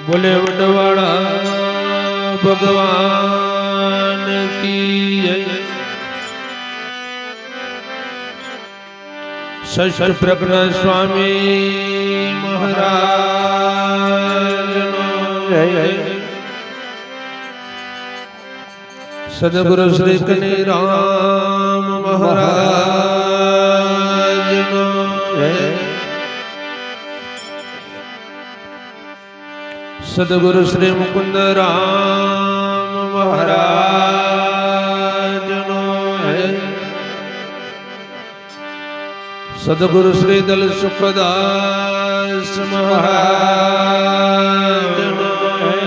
बोले वडवाड़ा भगवान की जय। शस्त्र प्रज्ञ स्वामी महाराज जय। सदगुरु श्री कनीराम महाराज जय। सदगुरु श्री मुकुंद राम महाराज जय। सदगुरु श्री दल सुखदास महाराज जय।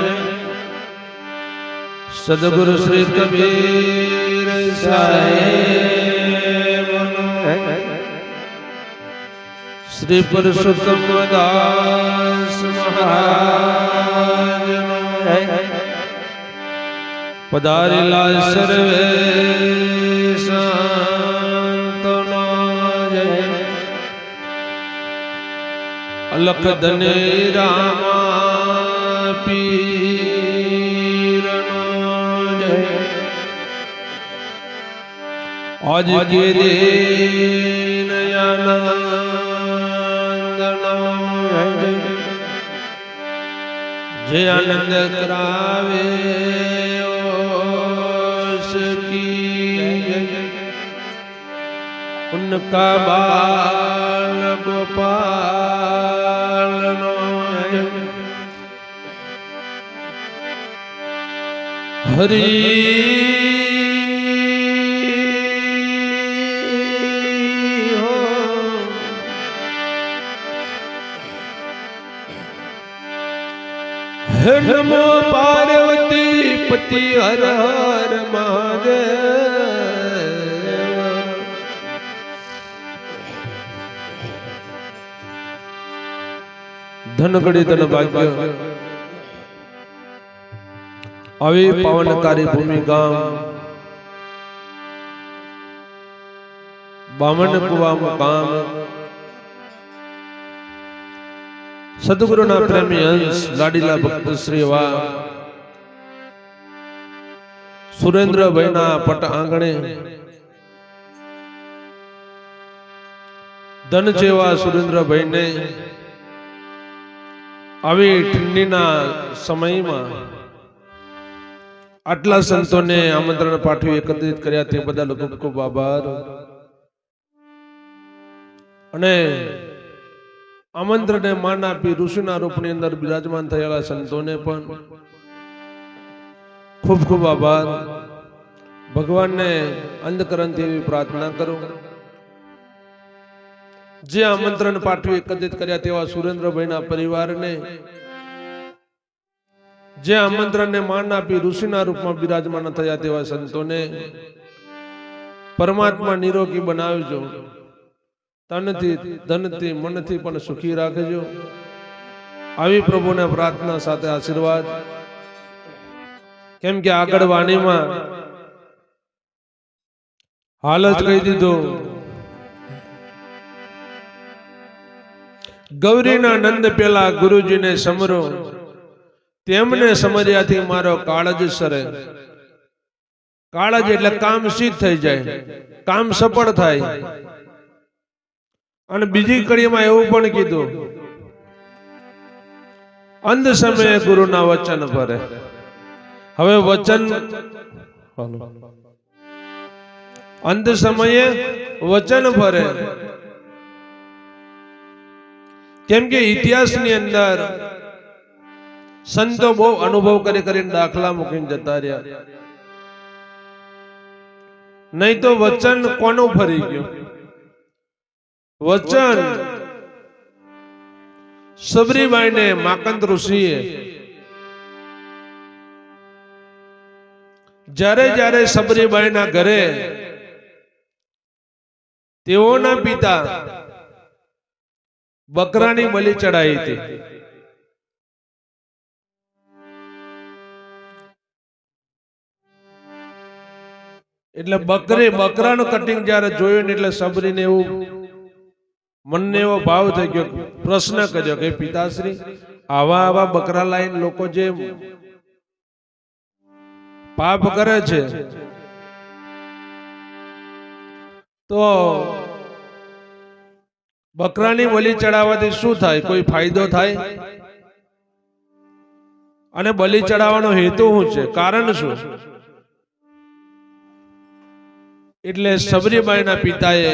सदगुरु श्री कबीर साहेब श्री पुरुषोत्तम दास महाराज पधारेला सर्वे संतनो जय। अलख धने रामा पीरनो जय। आज के दिन जय आनंद करावे उसकी उनका बाल गोपाल नो हरि नमो पार्वती पति हर हर महादेव। धन गड़ी धन भाग्य अवे पावनकारी भूमि गाम बामन कुआ मुकाम सदगुरुना प्रेमी अंश लाडीला भक्त श्री वा सुरेन्द्र भाईना पट आंगणे धन जेवा सुरेन्द्र भाई ने આવી ઠંડીના સમયમાં આટલા સંતોને આમંત્રણ પાઠવી એકત્રિત કર્યા તે બદલ ખૂબ ખૂબ આભાર અને આમંત્રણને માન આપી ઋષિના રૂપની અંદર બિરાજમાન થયેલા સંતોને પણ ખૂબ ખૂબ આભાર। ભગવાનને અંધકરણથી એવી પ્રાર્થના કરું જે આમંત્રણ પાઠવી એકત્રિત કર્યા તેવા સુરેન્દ્રભાઈના પરિવારને જે આમંત્રણને માન આપી ઋષિના રૂપમાં બિરાજમાન થયા તેવા સંતોને પરમાત્મા નિરોગી બનાવજો, તનથી ધનથી મનથી પણ સુખી રાખજો। આવી પ્રભુને પ્રાર્થના સાથે આશીર્વાદ। કેમ કે આગળ વાણીમાં હાલ જ કહી દીધું, ગૌરીના નંદ પેલા ગુરુજીને સમરો, તેમને સમર્યાથી મારો કાળજ સરે। કાળજ એટલે કામ સિદ્ધ થઈ જાય, કામ સફળ થાય। અને બીજી કડીમાં એવું પણ કીધું, અંધ સમયે ગુરુના વચન ભરે। હવે વચન અંધ સમયે વચન ભરે, કેમ કે ઇતિહાસની અંદર સંતો બહુ અનુભવ કરીને દાખલા મૂકીને જતા રહ્યા, નહીં તો વચન કોનું ફરી ગયું? વચન સબરીબાઈને માકંદ ઋષિએ જ્યારે જ્યારે સબરીબાઈના ઘરે તેઓના પિતા બકરાની બલિ ચડાઈ હતી, એટલે બકરાનું કટિંગ જ્યારે જોયું ને એટલે સબરીને એવું મનને એવો ભાવ થઈ ગયો, પ્રશ્ન કર્યો કે પિતાશ્રી આવા બકરા લાઈન લોકો જે પાપ કરે છે તો બકરાની બલિ ચડાવવાથી શું થાય? કોઈ ફાયદો થાય? અને બલિ ચડાવવાનો હેતુ શું છે? કારણ શું? એટલે સબરીબાઈના પિતાએ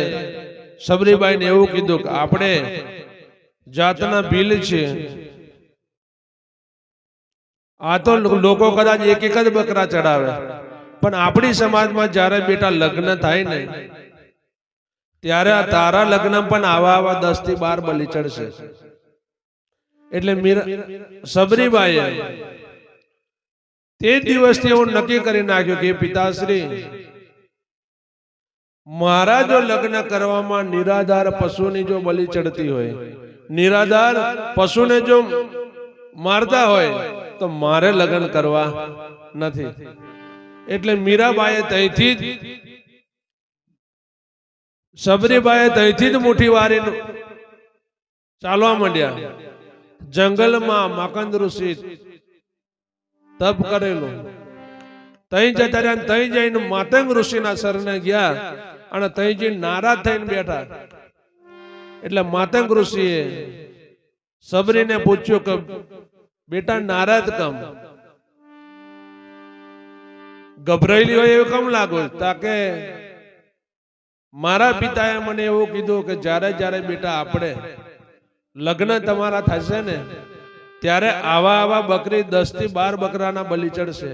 સબરીબાઈને એવું કીધું કે આપણે જાતના ભીલ છે, આ તો લોકો કદાચ એક જ બકરા ચડાવે, પણ આપણી સમાજમાં જ્યારે બેટા લગ્ન થાય ને ત્યારે આ તારા લગ્ન પણ આવા 10 થી 12 બલિ ચડશે. એટલે સબરીબાઈએ તે દિવસથી એવું નક્કી કરી નાખ્યું કે પિતાશ્રી, મારા જો લગ્ન કરવામાં નિરાધાર પશુની જો બલિ ચડતી હોય, નિરાધાર પશુને જો મારતા હોય તો મારે લગ્ન કરવા નથી. એટલે મીરાબાઈએ ત્યાંથી જ સબરીબાઈએ ત્યાંથી જ મુઠ્ઠી વારી ચાલવા માંડ્યા. જંગલમાં માકંદ ઋષિ તપ કરેલું, તઈ જતા રહ્યા. તઈ જઈને માતંગ ઋષિના શરણે ગયા અને તઈ જઈને નારાજ થઈને બેઠા. એટલે માતંગ ઋષિએ સબરીને પૂછ્યું કે બેટા નારાજ કમ, ગભરાયેલી હોય એવું કમ લાગો? તાકે મારા પિતાએ મને એવું કીધું કે જ્યારે જ્યારે બેટા આપણે લગ્ન તમારા થશે ને ત્યારે આવા બકરી 10 થી 12 બકરાના બલિ ચડશે.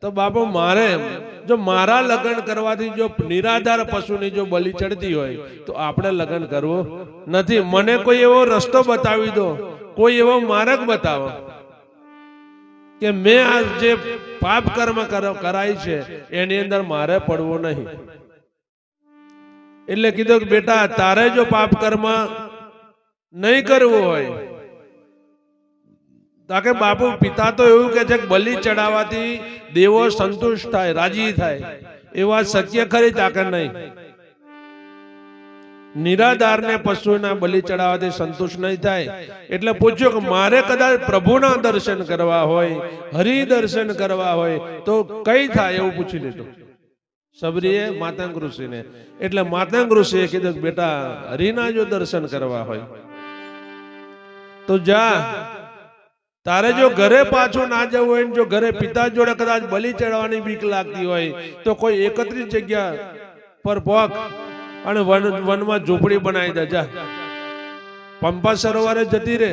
તો બાપુ મારે જો મારા લગ્ન કરવાથી જો નિરાધાર પશુની જો બલિ ચડતી હોય તો આપણે લગ્ન કરવું નથી. મને કોઈ એવો રસ્તો બતાવી દો, કોઈ એવો માર્ગ બતાવો કે મેં આ જે પાપ કર્મ કરાય છે એની અંદર મારે પડવું નહીં. એટલે કીધું કે બેટા તારે જો પાપ કર્મ નહીં કરવું હોય, તાકે બાપુ પિતા તો એવું કે છે કે બલિ ચડાવવાથી દેવો સંતુષ્ટ થાય, રાજી થાય. એ વાત શક્ય ખરી? તાકે નહીં. નિરાધારને પશુના બલિ ચડાવવાથી સંતુષ્ટ નહીં થાય. એટલે પૂછ્યું કે મારે કદાચ પ્રભુના દર્શન કરવા હોય, હરિ દર્શન કરવા હોય તો કઈ થાય? એવું પૂછી લીધું સબરીએ માતંગ ઋષિને. એટલે માતંગ ઋષિએ કીધું કે બેટા હરિના જો દર્શન કરવા હોય તો જા, તારે જો ઘરે પાછું ના જવું હોય, જો ઘરે પિતા જોડે કદાચ બલિ ચડાવવાની બીક લાગતી હોય તો કોઈ 31 જગ્યા પર પોક અને વનમાં ઝૂંપડી બનાવી દે. જા પંપા સરોવરે જતી રે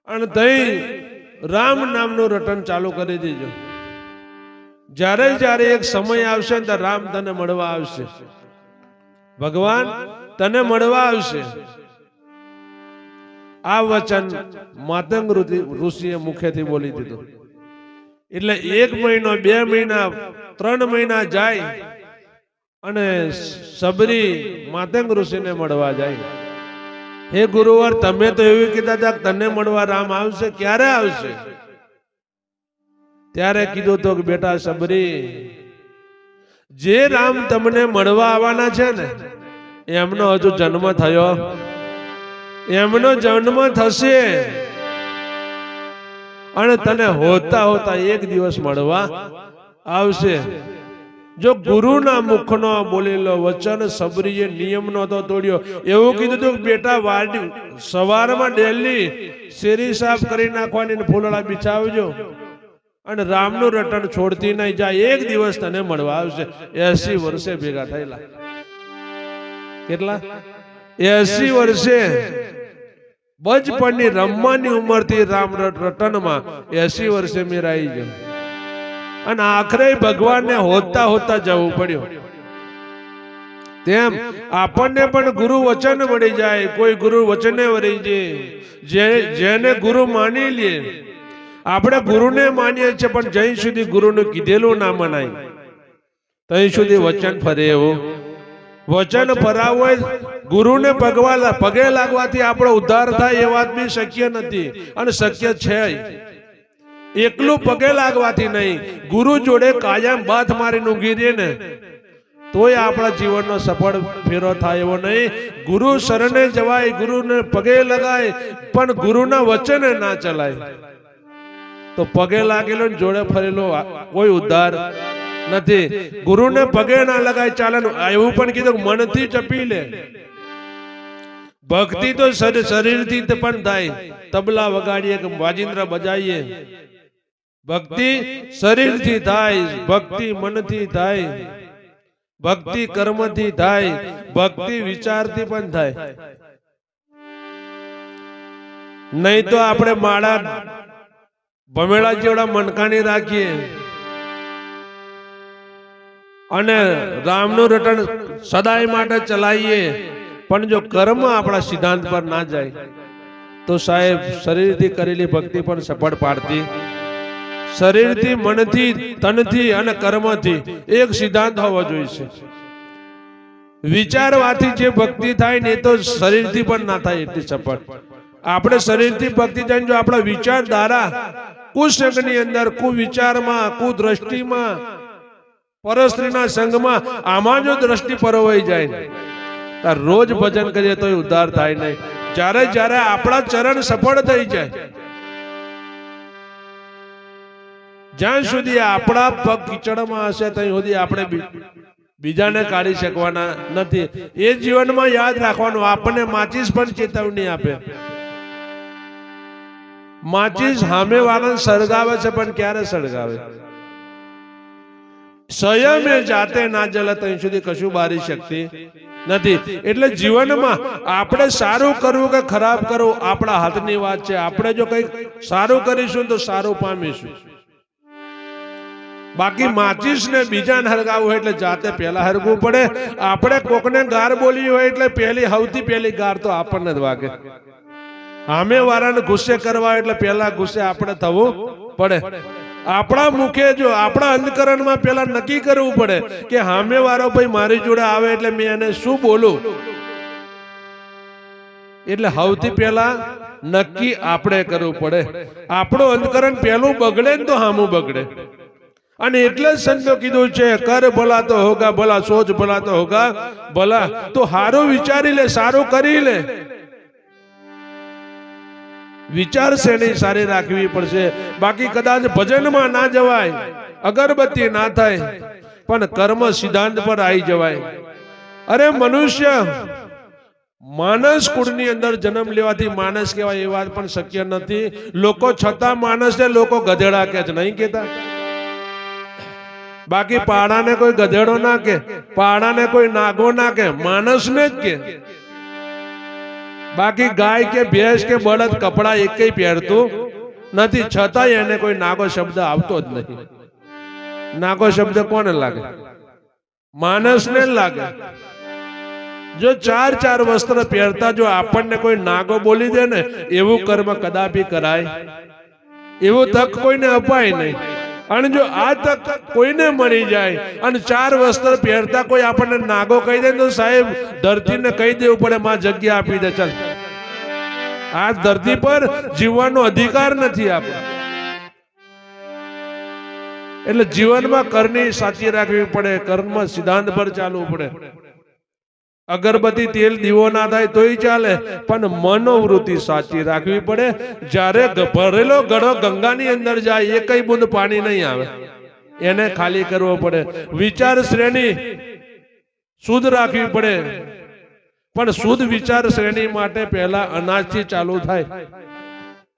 અને તઈ રામ નામનું રટન ચાલુ કરી દેજો. જ્યારે જ્યારે એક સમય આવશે ને ત્યારે રામ તને મળવા આવશે, ભગવાન તને મળવા આવશે. આ વચન માતંગ ઋષિએ મુખેથી બોલી દીધું. એટલે 1 મહિનો, 2 મહિના, 3 મહિના જાય અને સબરી માતંગ ઋષિને મળવા જાય. હે ગુરુવાર, તમે તો એવું કીધા હતા તને મળવા રામ આવશે, ક્યારે આવશે? ત્યારે કીધું તો કે બેટા સબરી, જે રામ તમને મળવા આવવાના છે ને એમનો હજુ જન્મ થયો, એમનો જન્મ થશે અને તને હોતા હોતા એક દિવસ મળવા આવશે. જો ગુરુના મુખનો બોલેલો વચન સબરીએ નિયમનો તો તોડ્યો. એવું કીધું હતું કે બેટા વાડી સવારમાં ડેલી શેરી સાફ કરી નાખવાની, ફૂલડા બિછાવજો અને રામનું રટણ છોડતી નહીં. જાય એક દિવસ તને મળવા આવશે. 80 વર્ષે ભેગા થયેલા. કેટલા? 80 વર્ષે બચપણની રમવાની ઉંમરથી રામ રટનમાં 80 વર્ષે મેરાઈ ગયો અને આખરે ભગવાનને હોતા હોતા જવું પડ્યું. તેમ આપણને પણ ગુરુ વચન મળી જાય. કોઈ ગુરુ વચને વળી જાય, જેને ગુરુ માની લે. આપણે ગુરુને માનીએ છીએ પણ જ્યાં સુધી ગુરુનું કીધેલું ના મનાય ત્યાં સુધી વચન ફરે. એવું વચન ફરાવું હોય, ગુરુને પગે લાગવાથી આપણો ઉદ્ધાર થાય એ વાત બી શક્ય નથી અને શક્ય છે. એકલું પગે લાગવાથી નહીં, ગુરુ જોડે કાયમ બાથ મારીને ઊંઘી રહે ને તોય આપણા જીવનનો સફળ ફેરો થાય એવો નહીં. ગુરુ શરણે જવાય, ગુરુને પગે લગાય, પણ ગુરુના વચને ના ચલાય તો પગે લાગેલો જોડે ફરેલો કોઈ ઉદ્ધાર નથી. ગુરુને પગે ના લગાય ચાલે. એવું પણ કીધું મનથી જપી લે. ભક્તિ તો શરીરથી પણ થાય. તબલા વગાડીએ કે વાજિંદ્ર બજાવીએ, ભક્તિ શરીરથી થાય, ભક્તિ મનથી થાય, ભક્તિ કર્મથી થાય, ભક્તિ વિચારથી પણ થાય. નહીં તો આપણે માળા ભમેળા જેવડા મનકાની રાખીએ અને રામનું રટણ સદાય માટે ચલાવીએ, પણ જો કર્મ આપણા સિદ્ધાંત પર ના જાય તો સાહેબ શરીરથી કરેલી ભક્તિ પણ સફળ પાડતી. શરીરથી, મનથી, તનથી અને કર્મથી એક સિદ્ધાંત હોવો જોઈએ. વિચારવાથી જે ભક્તિ થાય ને તો શરીરથી પણ ના થાય એટલી સફળ. આપણે શરીરથી ભક્તિ થાય જો આપણા વિચાર દ્વારા કુસંગની અંદર, કુવિચારમાં, કુદ્રષ્ટિમાં, પરસ્ત્રીના સંગમાં, આમાં જો દ્રષ્ટિ પરોવાઈ જાય, રોજ ભજન કરીએ તો ઉદ્ધાર થાય નહીં. જ્યારે જ્યારે આપણા ચરણ સફળ થઈ જાય, જ્યાં સુધી આપણા પગ કીચડમાં હશે ત્યાં સુધી આપણે બીજાને કાઢી શકવાના નથી. એ જીવનમાં યાદ રાખવાનું. આપણને માચીસ પણ ચેતવણી આપે. માચીસ સામે વાળાને સળગાવે છે, પણ ક્યારે સળગાવે? સંયમે જાતે ના જલે ત્યાં સુધી કશું બારી શકતી નથી. એટલે જીવનમાં આપણે સારું કરવું કે ખરાબ કરવું આપણા હાથની વાત છે. આપણે જો કંઈક સારું કરીશું તો સારું પામીશું. બાકી માચીસ ને બીજાને હરગાવવું હોય એટલે જાતે પહેલા હરગવું પડે. આપણે કોકને ગાર બોલી હોય એટલે સૌથી પહેલી ગાર તો આપણને જ વાગે. સામે વાળાને ગુસ્સે કરવા એટલે પહેલા ગુસ્સે આપણે થવું પડે. આપણા મુખે જો આપણા અંતકરણમાં પહેલા નક્કી કરવું પડે કે સામે વાળો ભાઈ મારી જોડે આવે એટલે મેં એને શું બોલું. એટલે સૌથી પહેલા નક્કી આપણે કરવું પડે. આપણું અંતકરણ પહેલું બગડે ને તો સામું બગડે. અને એટલે જ સંતો કીધું છે, કર ભલા તો હોગા ભલા, સોચ ભલા તો હોગા ભલા. તો સારું વિચારી લે, સારું કરી લે. વિચાર શ્રેણી સારી રાખવી પડશે. બાકી કદાચ ભજનમાં ના જવાય, અગરબત્તી ના થાય, પણ કર્મ સિદ્ધાંત પર આવી જવાય. અરે મનુષ્ય માનસ કુળની અંદર જન્મ લેવાથી માનસ કહેવાય એ વાત પણ શક્ય નથી. લોકો છતાં માણસને લોકો ગધેડા કે છે, નહીં કેતા? બાકી પાડાને કોઈ ગધેડો ના કે, પાડાને કોઈ નાગો ના કે, માણસને જ કે. બાકી ગાય કે ભેંસ કે બળદ કપડા એકેય પહેરતું નથી, છતાંય એને કોઈ નાગો શબ્દ આવતો જ નથી. નાગો શબ્દ કોને લાગે? માણસને લાગે. જો ચાર વસ્ત્ર પહેરતા જો આપણને કોઈ નાગો બોલી દે ને, એવું કર્મ કદાપી કરાય, એવું તક કોઈને અપાય નહીં. અને જો આ તક કોઈને મળી જાય અને ચાર વસ્ત્ર પહેરતા કોઈ આપણને નાગો કહી દે તો સાહેબ ધરતીને કહી દેવું પડે, માં જગ્યા આપી દે, ચાલ. આ ધરતી પર જીવવાનો અધિકાર નથી આપણે. એટલે જીવનમાં કરની સાચી રાખવી પડે, કર્મ સિદ્ધાંત પર ચાલવું પડે. અગરબત્તી તેલ દીવો ના થાય તોય ચાલે, પણ મનોવૃત્તિ સાચી રાખવી પડે. જ્યારે ભરેલો ઘડો ગંગાની અંદર જાય, એ કઈ બુંદ પાણી નહીં આવે, એને ખાલી કરવો પડે. વિચાર શ્રેણી શુદ્ધ રાખવી પડે, પણ શુદ્ધ વિચાર શ્રેણી માટે પહેલા અનાજથી ચાલુ થાય.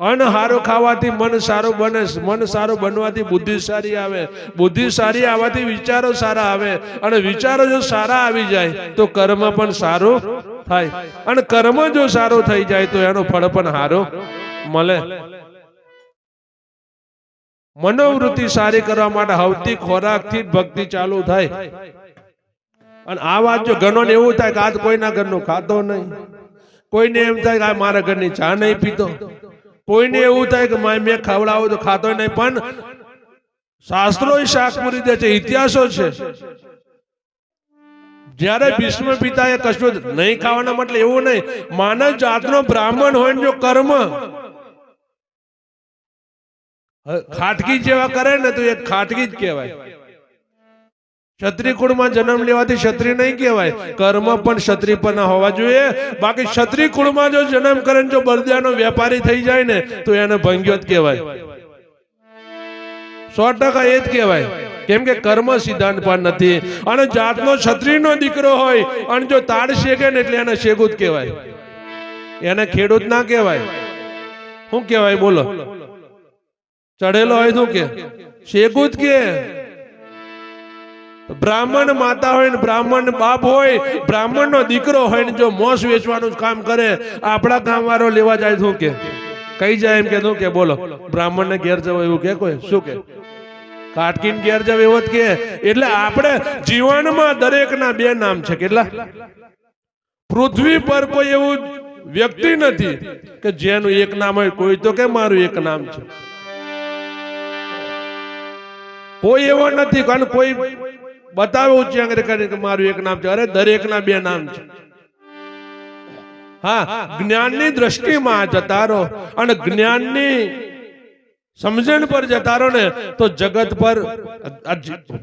અન્ન સારું ખાવાથી મન સારું બને, મન સારું બનવાથી બુદ્ધિ સારી આવે, બુદ્ધિ સારી આવવાથી વિચારો સારા આવે, અને વિચારો જો સારા આવી જાય તો કર્મ પણ સારું થાય, અને કર્મ જો સારું થઈ જાય તો એનું ફળ પણ સારું મળે. મનોવૃત્તિ સારી કરવા માટે હવતી ખોરાકથી જ ભક્તિ ચાલુ થાય. અને આ વાત જો ઘણો એવું થાય કે આજ કોઈના ઘરનું ખાતો નહીં, કોઈને એમ થાય કે આ મારા ઘરની ચા નહીં પીતો, કોઈને એવું થાય કે મેં ખવડાવું તો ખાતો નહીં. પણ શાસ્ત્રો શાક પૂરી દે છે, ઇતિહાસો છે. જયારે ભીષ્મ પિતાએ કશું નહીં ખાવાના મતલબ એવું નહીં, માનવ જાતનો બ્રાહ્મણ હોય જો કર્મ ખાટકી જેવા કરે ને તો એ ખાટકી જ કહેવાય. ક્ષત્રિય કુળમાં જન્મ લેવાથી ક્ષત્રિય નહીં કહેવાય, કર્મ પણ ક્ષત્રિય પર ના હોવા જોઈએ. બાકી ક્ષત્રિય કુળમાં જો જન્મ કરે જો બળદિયાનો વેપારી થઈ જાય ને તો એને ભંગ્યો જ કહેવાય, 100% એ જ કહેવાય. કેમ કે કર્મ સિદ્ધાંત પર નથી. અને જાતનો ક્ષત્રિયનો દીકરો હોય અને જો તાડ શેકે ને એટલે એને શેગુત કહેવાય, એને ખેડૂત ના કહેવાય. શું કહેવાય બોલો? ચડેલો હોય શું કે શેગુત કે. બ્રાહ્મણ માતા હોય ને બ્રાહ્મણ બાપ હોય, બ્રાહ્મણ નો દીકરો હોય ને જો મોસ વેચવાનું કામ કરે, આપણા ગામ વાળો લેવા જાય શું કે કઈ જાય એમ કે શું કે બોલો? બ્રાહ્મણ ને ઘેર જવો એવું કે કોઈ શું કે? કાટકીન ઘેર જવો એવો જ કે. એટલે આપણે જીવનમાં દરેક ના બે નામ છે. કેટલા? પૃથ્વી પર કોઈ એવું વ્યક્તિ નથી કે જેનું એક નામ હોય. કોઈ તો કે મારું એક નામ છે, કોઈ એવો નથી. કારણ કોઈ બતાવે ઊંચી આંગળી કરીને કે મારું એક નામ છે. અરે દરેક ના બે નામ છે. હા, જ્ઞાનની દ્રષ્ટિમાં જતા રહો અને જ્ઞાનની સમજણ પર જતા રહો ને તો જગત પર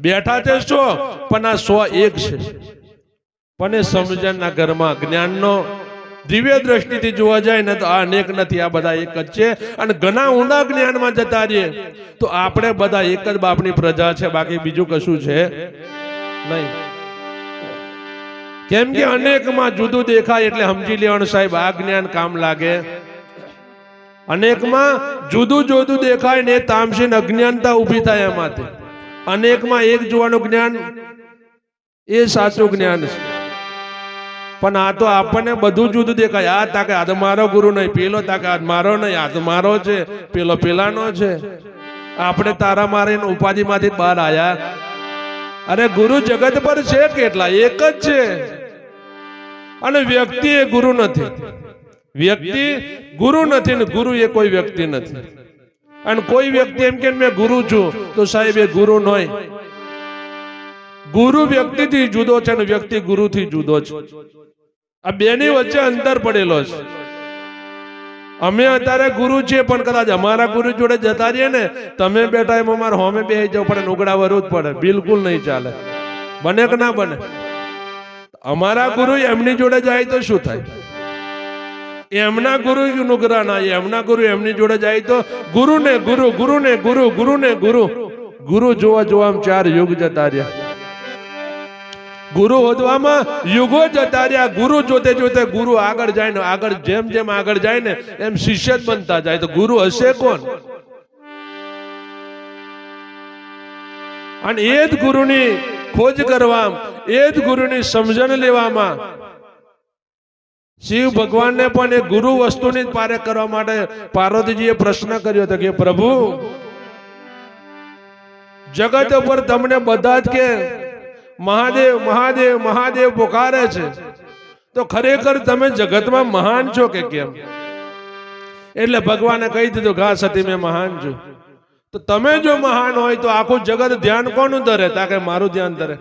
બેઠા છે 100 પણ આ 100 એક છે. પણ એ સમજણના ઘરમાં જ્ઞાનનો દિવ્ય દ્રષ્ટિથી જોવા જાય ને તો આ અનેક નથી, આ બધા એક જ છે. અને ઘણા ઊંડા જ્ઞાનમાં જતા રહીએ તો આપણે બધા એક જ બાપની પ્રજા છે, બાકી બીજું કશું છે નહીં. કેમ કે અનેકમાં જુદું દેખાય એટલે સમજી લેવાનું સાહેબ આ જ્ઞાન કામ લાગે. અનેકમાં જુદું જુદું દેખાય ને તામસી અજ્ઞાનતા ઊભી થાય એમાંથી. અનેકમાં એક જોવાનું જ્ઞાન એ સાચું જ્ઞાન છે. પણ આ તો આપણને બધું જુદું દેખાય. આ તાકે આ તો મારો ગુરુ નહીં, પેલો તાકે આ મારો નહીં, આ તો મારો છે, પેલો પેલાનો છે. આપણે તારા મારીને ઉપાધિ માંથી બહાર આયા. અરે ગુરુ જગત પર છે કેટલા? એક જ છે. અને વ્યક્તિ એ ગુરુ નથી, વ્યક્તિ ગુરુ નથી ને ગુરુ એ કોઈ વ્યક્તિ નથી. અને કોઈ વ્યક્તિ એમ કે મેં ગુરુ છું તો સાહેબ એ ગુરુ નહીં. ગુરુ વ્યક્તિ થી જુદો છે ને વ્યક્તિ ગુરુ થી જુદો છે. આ બેની વચ્ચે અંતર પડેલો છે. અમે અત્યારે ગુરુ છીએ પણ કદાચ અમારા ગુરુ જોડે જતા રહીએ ને, તમે બેઠા એમ અમારે હોમે બેસી જવું પડે, ઉગડા વરવું જ પડે. બિલકુલ નહીં ચાલે. બને કે ના બને? અમારા ગુરુ એમની જોડે જાય તો શું થાય? એમના ગુરુ નુગરા ના, એમના ગુરુ એમની જોડે જાય તો ગુરુ ને ગુરુ, ગુરુ ને ગુરુ, ગુરુ ને ગુરુ. ગુરુ જોવા જોવા 4 યુગ જતા રહ્યા. ગુરુ હોદવામાં યુગો જતા રહ્યા. ગુરુ જોતે જોતે ગુરુ આગળ જાય ને આગળ જેમ જેમ આગળ જાય ને એમ શિષ્ય જ બનતા જાય. તો ગુરુ હશે કોણ? અને એ જ ગુરુની ખોજ કરવામાં, એ જ ગુરુની સમજણ લેવામાં શિવ ભગવાનને પણ એ ગુરુ વસ્તુની પારે કરવા માટે પાર્વતીજીએ પ્રશ્ન કર્યો હતો કે પ્રભુ જગત ઉપર તમને બધા જ કે મહાદેવ મહાદેવ મહાદેવ પુકારે છે, તો ખરેખર તમે જગતમાં મહાન છો કે કેમ? એટલે ભગવાને કહી દીધું ઘા સતી મેં મહાન છું. તો તમે જો મહાન હોય તો આખું જગત ધ્યાન કોનું ધરે? તાકે મારું ધ્યાન ધરે.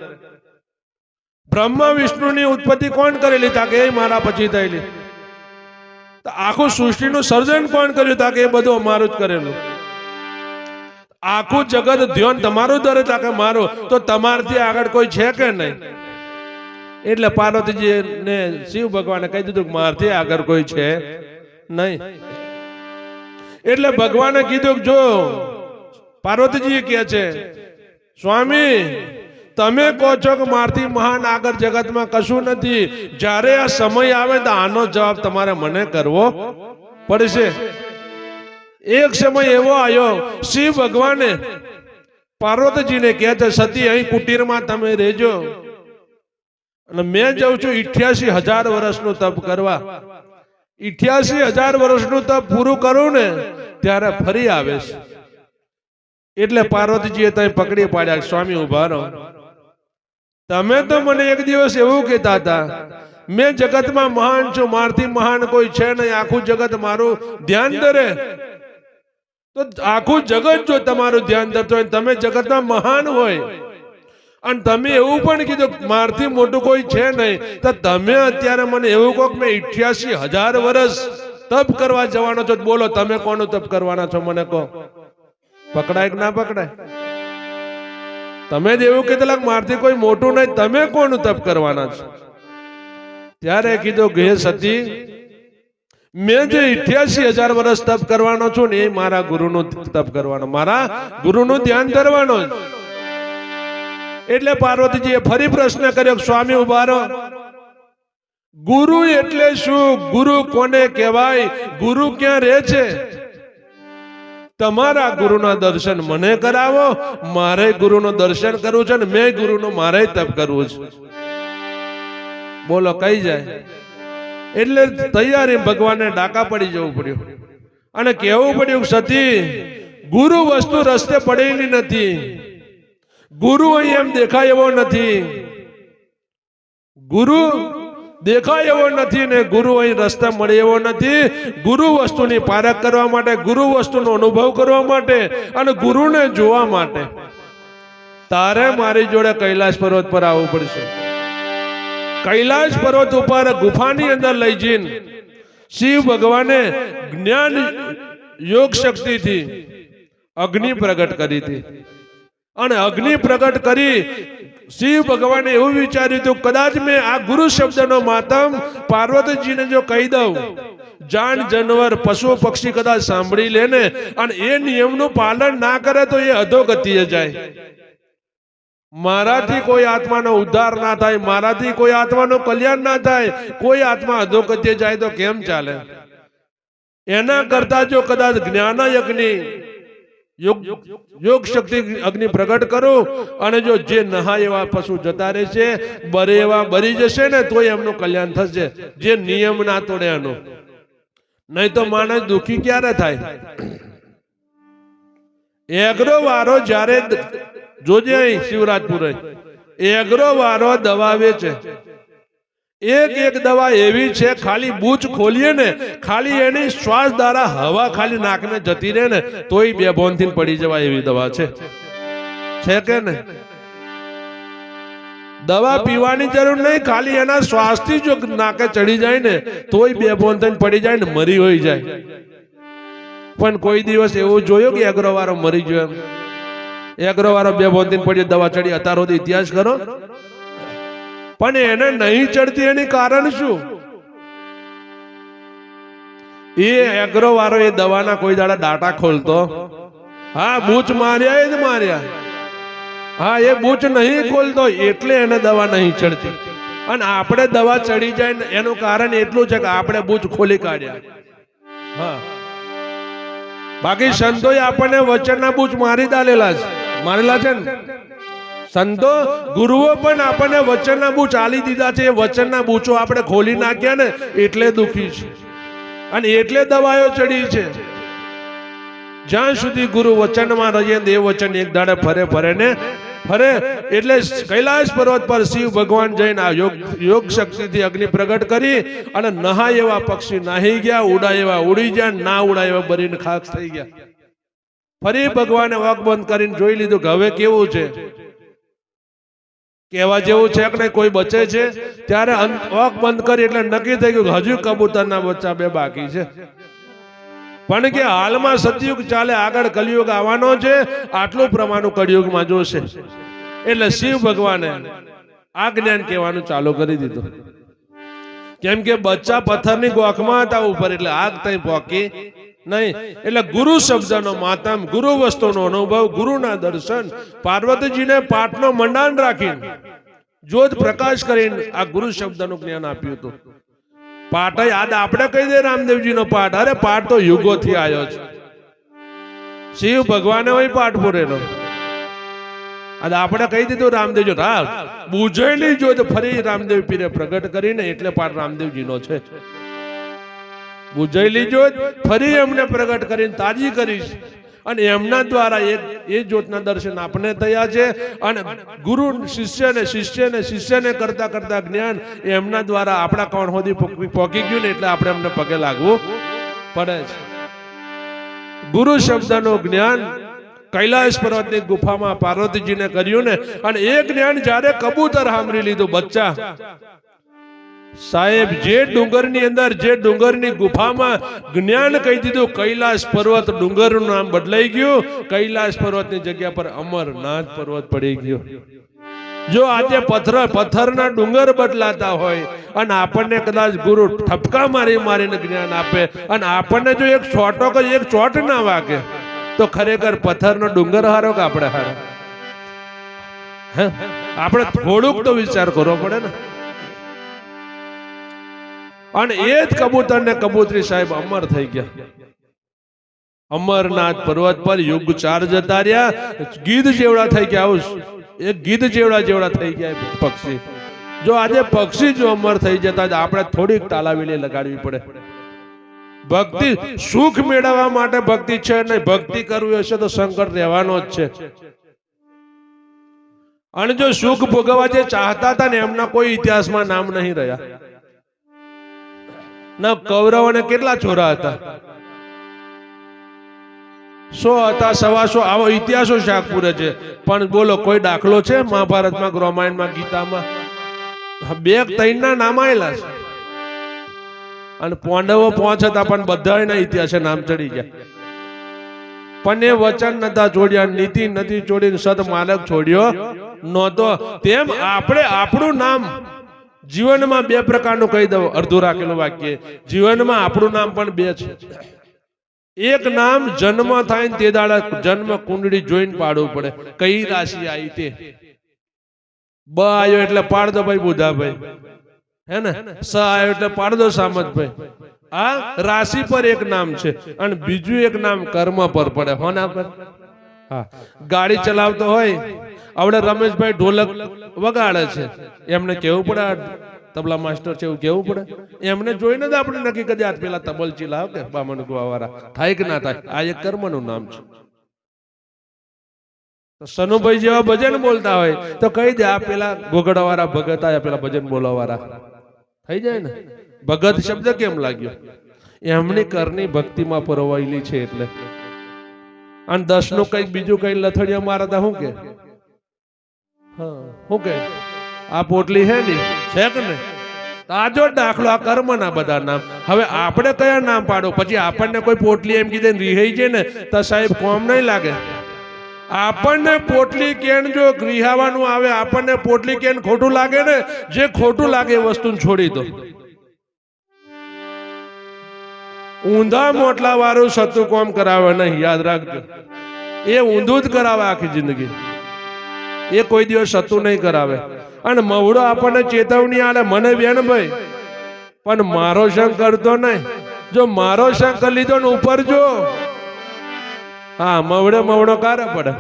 બ્રહ્મા વિષ્ણુની ઉત્પત્તિ કોણ કરેલી? તાકે એ મારા પછી થયેલી. આખું સૃષ્ટિનું સર્જન કોણ કર્યું? તાકે એ બધું અમારું જ કરેલું. આખું જગત ધ્યાન તમારું ધરે તાકે મારું. તો તમારથી આગળ કોઈ છે કે નહીં? એટલે પાર્વતીજી ને શિવ ભગવાને કહી દીધું કે મારથી આગળ કોઈ છે નહીં. એટલે ભગવાને કીધું કે જો પાર્વતીજી કહે છે સ્વામી તમે કહો છો કે મારથી મહાન આગળ જગતમાં કશું નથી. જ્યારે આ સમય આવે તો આનો જવાબ તમારે મને કરવો પડશે. એક સમય એવો આવ્યો, શિવ ભગવાને પાર્વતીજીને કહે છે સતી અહીં કુટીરમાં તમે રહેજો અને મેં જાઉં છું 88,000 વર્ષનું તપ કરવા. 88,000 વર્ષનું તપ પૂરું કરું ને ત્યારે ફરી આવે છે. એટલે પાર્વતીજીએ ત્યાં પકડી પાડ્યા. સ્વામી ઉભા રહો. તમે તો મને એક દિવસ એવું કહેતા હતા મેં જગતમાં મહાન છું, મારથી મહાન કોઈ છે નહીં, આખું જગત મારું ધ્યાન ધરે. તો આખું જગત જો તમારું ધ્યાન ધરતો હોય, તમે જગતમાં મહાન હોય અને તમે એવું પણ કીધું મારથી મોટું કોઈ છે નહીં, તો તમે અત્યારે મને એવું કહો કે મેં 88,000 વર્ષ તપ કરવા જવાનો છો. બોલો તમે કોનું તપ કરવાના છો મને કહો? પકડાય કે ના પકડાય? તમે જ એવું કીધેલા મારથી કોઈ મોટું નહીં, તમે કોનું તપ કરવાના છો? ત્યારે કીધું કે સતી, મેં જે 88,000 વર્ષ તપ કરવાનો છું ને એ મારા ગુરુનું તપ કરવાનો, મારા ગુરુનું ધ્યાન ધરવાનો. એટલે પાર્વતીજીએ ફરી પ્રશ્ન કર્યો, સ્વામી ઉભા રહો, ગુરુ એટલે શું? ગુરુ કોને કહેવાય? ગુરુ ક્યાં રહે છે? તમારા ગુરુના દર્શન મને કરાવો, મારે ગુરુનું દર્શન કરવું છે ને મેં ગુરુનું મારે તપ કરવું છે. બોલો કઈ જાય? એટલે તૈયારી ભગવાનને ડાકા પડી જવું પડ્યું અને કહેવું પડ્યું, સતી, ગુરુ વસ્તુ રસ્તે પડેલી નથી, ગુરુ અહીં એમ દેખાય એવો નથી, ગુરુ દેખાય એવો નથી ને ગુરુ અહીં રસ્તા મળે એવો નથી. ગુરુ વસ્તુની પારખ કરવા માટે, ગુરુ વસ્તુનો અનુભવ કરવા માટે અને ગુરુને જોવા માટે તારે મારી જોડે કૈલાશ પર્વત પર આવવું પડશે. કૈલાશ પર્વત ઉપર ગુફાની અંદર લઈ જઈને શિવ ભગવાને જ્ઞાન યોગ શક્તિથી અગ્નિ પ્રગટ કરી હતી અને અગ્નિ પ્રગટ કરી શિવ ભગવાને એવું વિચાર્યું હતું, કદાચ મેં આ ગુરુ શબ્દનો માતમ પાર્વતીજીને જો કહી દઉં, જાન જાનવર પશુ પક્ષી કદાચ સાંભળી લે ને અને એ નિયમનું પાલન ના કરે તો એ અધોગતિએ જાય. મારાથી કોઈ આત્માનો ઉદ્ધાર ના થાય, મારાથી કોઈ આત્માનું કલ્યાણ ના થાય, કોઈ આત્મા અધોગતિએ જાય તો કેમ ચાલે? એના કરતા જો કદાચ જ્ઞાન અગ્નિ યોગ શક્તિ અગ્નિ પ્રગટ કરો અને જો જે નહાય એવા પશુ જતા રહેશે, બરે એવા બરી જશે ને તો એમનું કલ્યાણ થશે, જે નિયમ ના તોડે એનું. નહીં તો માણસ દુખી ક્યારે થાય? એગ્રો વારો જ્યારે જોજે અહીં શિવરાજપુર એગ્રો વારો દવા વેચે, એક એક દવા એવી છે, ખાલી બૂચ ખોલીએ ને ખાલી એની શ્વાસ દ્વારા હવા ખાલી નાકને જતી રહે ને તોય બે બોનથી પડી જવાય એવી દવા છે કે ને? દવા પીવાની જરૂર નહીં, ખાલી એના શ્વાસથી જો નાકે ચડી જાય ને તોય બે બોનથી પડી જાય ને મરી હોઈ જાય. પણ કોઈ દિવસ એવું જોયો કે એગ્રો વાળો મરી ગયો? એગ્રો વાળો બે બોનથી પડી દવા ચડી અત્યાર સુધી ઇતિહાસ કરો. પણ એને નહીં ચડતી એની કારણ શું? એ એગ્રો વાળો એ દવાના કોઈ દાડા ડાટા ખોલતો? હા, બૂચ માર્યા એ જ માર્યા. હા, એ બૂચ નહીં ખોલતો એટલે એને દવા નહીં ચડતી. અને આપણે દવા ચડી જાય એનું કારણ એટલું છે કે આપણે બૂચ ખોલી કાઢ્યા. હા, બાકી સંતોએ આપણને વચનના બૂચ મારી દાલેલા છે, મારેલા છે ને સંતો. ગુરુઓ પણ આપણને વચનના બૂચ આલી દીધા છે, એ વચનના બૂચો આપણે ખોલી નાખ્યા ને એટલે દુખી છે અને એટલે દવાઓ ચડી છે. જ્યાં સુધી ગુરુ વચનમાં રહીએ એ વચન એક દાડે ફરે ને ફરે. એટલે કૈલાશ પર્વત પર શિવ ભગવાન જઈને આ યોગ શક્તિથી અગ્નિ પ્રગટ કરી અને નહાય એવા પક્ષી નાહી ગયા, ઉડાય એવા ઉડી ગયા, ના ઉડાય એવા બરીને ખાક થઈ ગયા. ફરી ભગવાને વાક બંધ કરીને જોઈ લીધું કે હવે કેવું છે, કેવા જેવું છે કે નહીં, કોઈ બચે છે? ત્યારે વાક બંધ કરી એટલે નક્કી થઈ ગયું હજુ કબૂતરના બચ્ચા બે બાકી છે. પણ કે હાલમાં સતયુગ ચાલે, આગળ કલિયુગ આવવાનો છે, આટલું પ્રમાણનું કળિયુગમાં જોશે. એટલે શિવ ભગવાને આ જ્ઞાન કહેવાનું ચાલુ કરી દીધું. કેમ કે બચ્ચા પથ્થરની ગોખમાં હતા ઉપર, એટલે આગ તઈ પોકી નહીં. એટલે ગુરુ શબ્દનો માતમ, ગુરુ વસ્તુનો અનુભવ, ગુરુના દર્શન, પાર્વતીજીને પાઠનો મંડાણ રાખીને જ્યોત પ્રકાશ કરીને આ ગુરુ શબ્દનું જ્ઞાન આપ્યું હતું. પાઠ યાદ આપણે કહી દે રામદેવજીનો પાઠ, અરે પાઠ તો યુગોથી આવ્યો છે. શિવ ભગવાને હોય પાઠ પૂરેલો, અને આપણે કહી દીધું રામદેવજી રામ બુઝેલી જ્યોત ફરી રામદેવ પીરે પ્રગટ કરીને એટલે પાઠ રામદેવજીનો છે. બુઝેલી જ્યોત ફરી એમને પ્રગટ કરીને તાજી કરી છે અને એમના દ્વારા એ જ્યોતના દર્શન આપણે થયા છે. અને ગુરુ શિષ્યને કરતા કરતા જ્ઞાન એમના દ્વારા આપણા કોણ સુધી પોકી ગયું ને એટલે આપણે એમને પગે લાગવું પડે છે. ગુરુ શબ્દનું જ્ઞાન કૈલાશ પર્વતની ગુફામાં પાર્વતીજીને કર્યું ને, અને એ જ્ઞાન જ્યારે કબૂતર સાંભળી લીધું, બચ્ચા સાહેબ જે ડુંગરની અંદર, જે ડુંગરની ગુફામાં જ્ઞાન કહી દીધું, કૈલાસ પર્વત ડુંગરનું નામ બદલાઈ ગયું, કૈલાસ પર્વતની જગ્યા પર અમરનાથ પર્વત પડી ગયો. જો આજે પથ્થરના ડુંગર બદલાતા હોય અને આપણને કદાચ ગુરુ ઠપકા મારીને જ્ઞાન આપે અને આપણને જો એક છોટો કે એક ચોટ ના વાગે તો ખરેખર પથ્થરનો ડુંગર હારો કે આપણે હારો? આપણે થોડુંક તો વિચાર કરવો પડે ને. અને એ જ કબૂતર ને કબૂતરી સાહેબ અમર થઈ ગયા. અમરનાથ પર્વત પર યુગ 4 જતા રહ્યા, ગીધ જેવડા થઈ ગયા. એક ગીધ જેવડા થઈ ગયા પક્ષી. જો આજે પક્ષી જો અમર થઈ જતા, આપણે થોડીક તાલાવીલી લગાડવી પડે. ભક્તિ સુખ મેળવવા માટે ભક્તિ છે નહીં. ભક્તિ કરવી હશે તો સંકટ રહેવાનો જ છે. અને જો સુખ ભોગવવા જે ચાહતા હતા ને એમના કોઈ ઇતિહાસમાં નામ નહીં રહ્યા. ના કૌરવોને કેટલા છોરા હતા? 100 હતા, 125 આવો ઇતિહાસો શાક પૂરે છે. પણ બોલો કોઈ દાખલો છે મહાભારતમાં, રામાયણમાં, ગીતામાં? 2-3 ના નામ આયેલા છે. અને પાંડવો 5 હતા પણ બધાના ઇતિહાસે નામ ચડી ગયા. પણ એ વચન નતા છોડ્યા, નીતિ નથી છોડી, સદમાર્ગ છોડ્યો નહોતો. તેમ આપણે આપણું નામ જીવનમાં 2 પ્રકારનું કહી દઉં, અડધું રાખેલું વાક્ય. જીવનમાં આપણું નામ પણ 2 છે. એક નામ જન્મ થાય ને તે દાડા જન્મ કુંડળી જોઈને પાડવું પડે, કઈ રાશિ આવી તે. બ આવ્યો એટલે પાડ દો ભાઈ બુધાભાઈ, હે ને. સ આવ્યો એટલે પાડ દો સામતભાઈ. આ રાશિ પર એક નામ છે. અને બીજું એક નામ કર્મ પર પડે. હોના પર? હા. ગાડી ચલાવતો હોય, આવડે રમેશભાઈ ઢોલક વગાડે છે, એમને કેવું પડે તબલા માસ્ટર છે એવું કેવું પડે? એમને જોઈને જ આપણે નક્કી કરી આ પેલા તબલ ચીલાવ કે બામણ ગોવાવાળા થાય કે ના થાય. આ એક કર્મનું નામ છે. તો સનુભાઈ જેવા ભજન બોલતા હોય તો કહી દે આ પેલા ગોગડા વાળા ભગત આયા, પેલા ભજન બોલવા વાળા થઈ જાય ને. ભગત શબ્દ કેમ લાગ્યો? એમની કરની ભક્તિમાં પરોવાયેલી છે એટલે. અને 10 નું કઈક બીજું કઈ લથડિયા મારતા શું કે? શું કે આ પોટલી હે ને છે કે ને? તાજો દાખલો આ કર્મના બધા નામ. હવે આપણે કયા નામ પાડો? પછી આપણને કોઈ પોટલી એમ કીધે રીહાઈ છે ને તો સાહેબ કોમ નહીં લાગે. આપણને પોટલી કેન જો રીહાવાનું આવે, આપણને પોટલી કેન ખોટું લાગે ને, જે ખોટું લાગે એ વસ્તુ છોડી દો. ઊંધા મોટલા વાળું સતું કોમ કરાવે નહીં, યાદ રાખજો. એ ઊંધું જ કરાવે આખી જિંદગી. એ કોઈ દિવસ સતું નહીં કરાવે. અને મવડો આપણને ચેતવણી આલે, મને બેન ભાઈ પણ મારો સંગ કરતો નહીં. જો મારો સંગ કરી લીધો ને ઉપર જો, હા મવડો કારે પડે?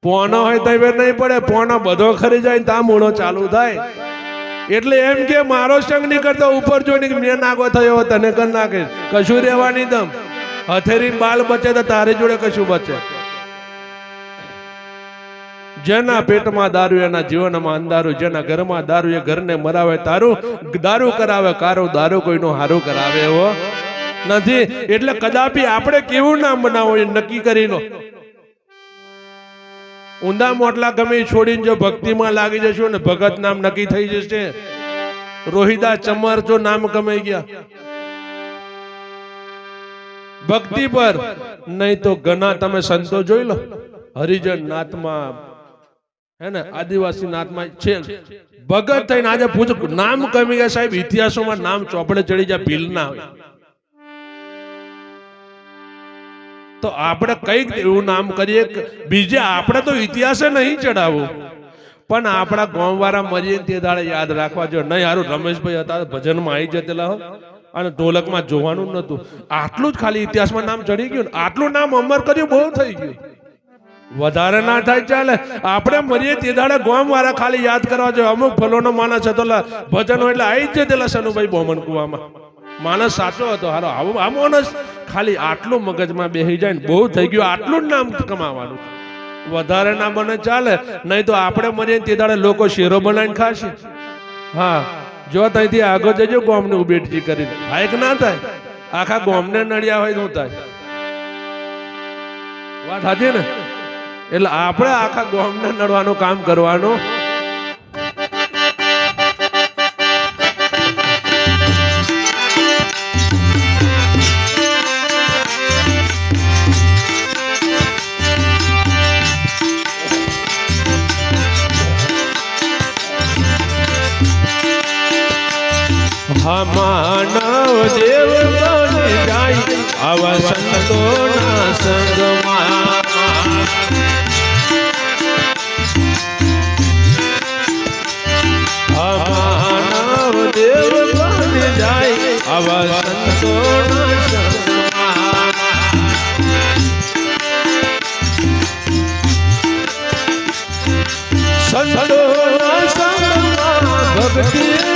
પોનો હોય તો નહીં પડે, પોનો બધો ખરી જાય તા મૂળો ચાલુ થાય. એટલે એમ કે મારો સંગ નહીં કરતો, ઉપર જો મેં નાગો થયો તને કર નાખે, કશું રહેવાની દમ. હથેરી બાલ બચે તો તારી જોડે કશું બચે. જેના પેટમાં દારૂ એના જીવનમાં અંધારું, જેના ઘરમાં દારૂ એ ઘરને મરાવે તારું. દારૂ કરાવે કારો, દારૂ કોઈનું હારું કરાવે એવો નથી. એટલે કદાપી આપણે કેવું નામ બનાવો એ નક્કી કરી લો. ઊંધા મોટલા ગમે છોડીને જો ભક્તિમાં લાગી જશું ને, ભગત નામ નક્કી થઈ જશે. રોહિદાસ ચમર જો નામ કમાઈ ગયા ભક્તિ પર. નહીં તો ઘણા તમે સંતો જોઈ લો, હરિજન નાથમાં હે ને, આદિવાસી નાથમાં છે ભગત થઈને આજે પૂછ નામ કમી ગયા સાહેબ. ઇતિહાસોમાં નામ ચોપડે ચડી જાય, ભીલ ના હોય. તો આપણે કઈક એવું નામ કરીએ. બીજે આપણે તો ઇતિહાસે નહીં ચડાવવું, પણ આપણા ગામ વાળા મરીએ તે દાડે યાદ રાખવા જો. નહીં હારું રમેશભાઈ હતા ભજનમાં આવી જતેલા અને ઢોલકમાં જોવાનું નતું. આટલું જ ખાલી ઇતિહાસમાં નામ ચડી ગયું, આટલું નામ અમર કર્યું, બહુ થઈ ગયું. વધારે ના થાય ચાલે. આપણે મરીએ તે દાડે ગામ વાળા ખાલી યાદ કરવા જોઈએ. અમુક ફલોનો માણસ હતો ભજન એટલે આવી જ જતેલા સનુભાઈ બોમન કુવામાં. માણસ સાચો હતો. હારો આ માણસ ખાલી આટલું મગજમાં બેસી જાય ને બહુ થઈ ગયું. આટલું જ નામ કમાવાનું, વધારે ના બને ચાલે. નહીં તો આપણે મરીએ તે દાડે લોકો શેરો બનાવીને ખાશે. હા જો ત્યાંથી આગળ જજો ગોમને ઉભેટજી કરીને, થાય કે ના થાય? આખા ગોમને નડિયા હોય શું થાય? વાત સાચી ને? એટલે આપણે આખા ગોમને નડવાનું કામ કરવાનું. હા માનવ દેવ બની જાય આવા સંતોના સંગમાં હા માનવ દેવ બની જાય આવા સંતોના સંગમાં સંતોના સંગમાં ભક્તિ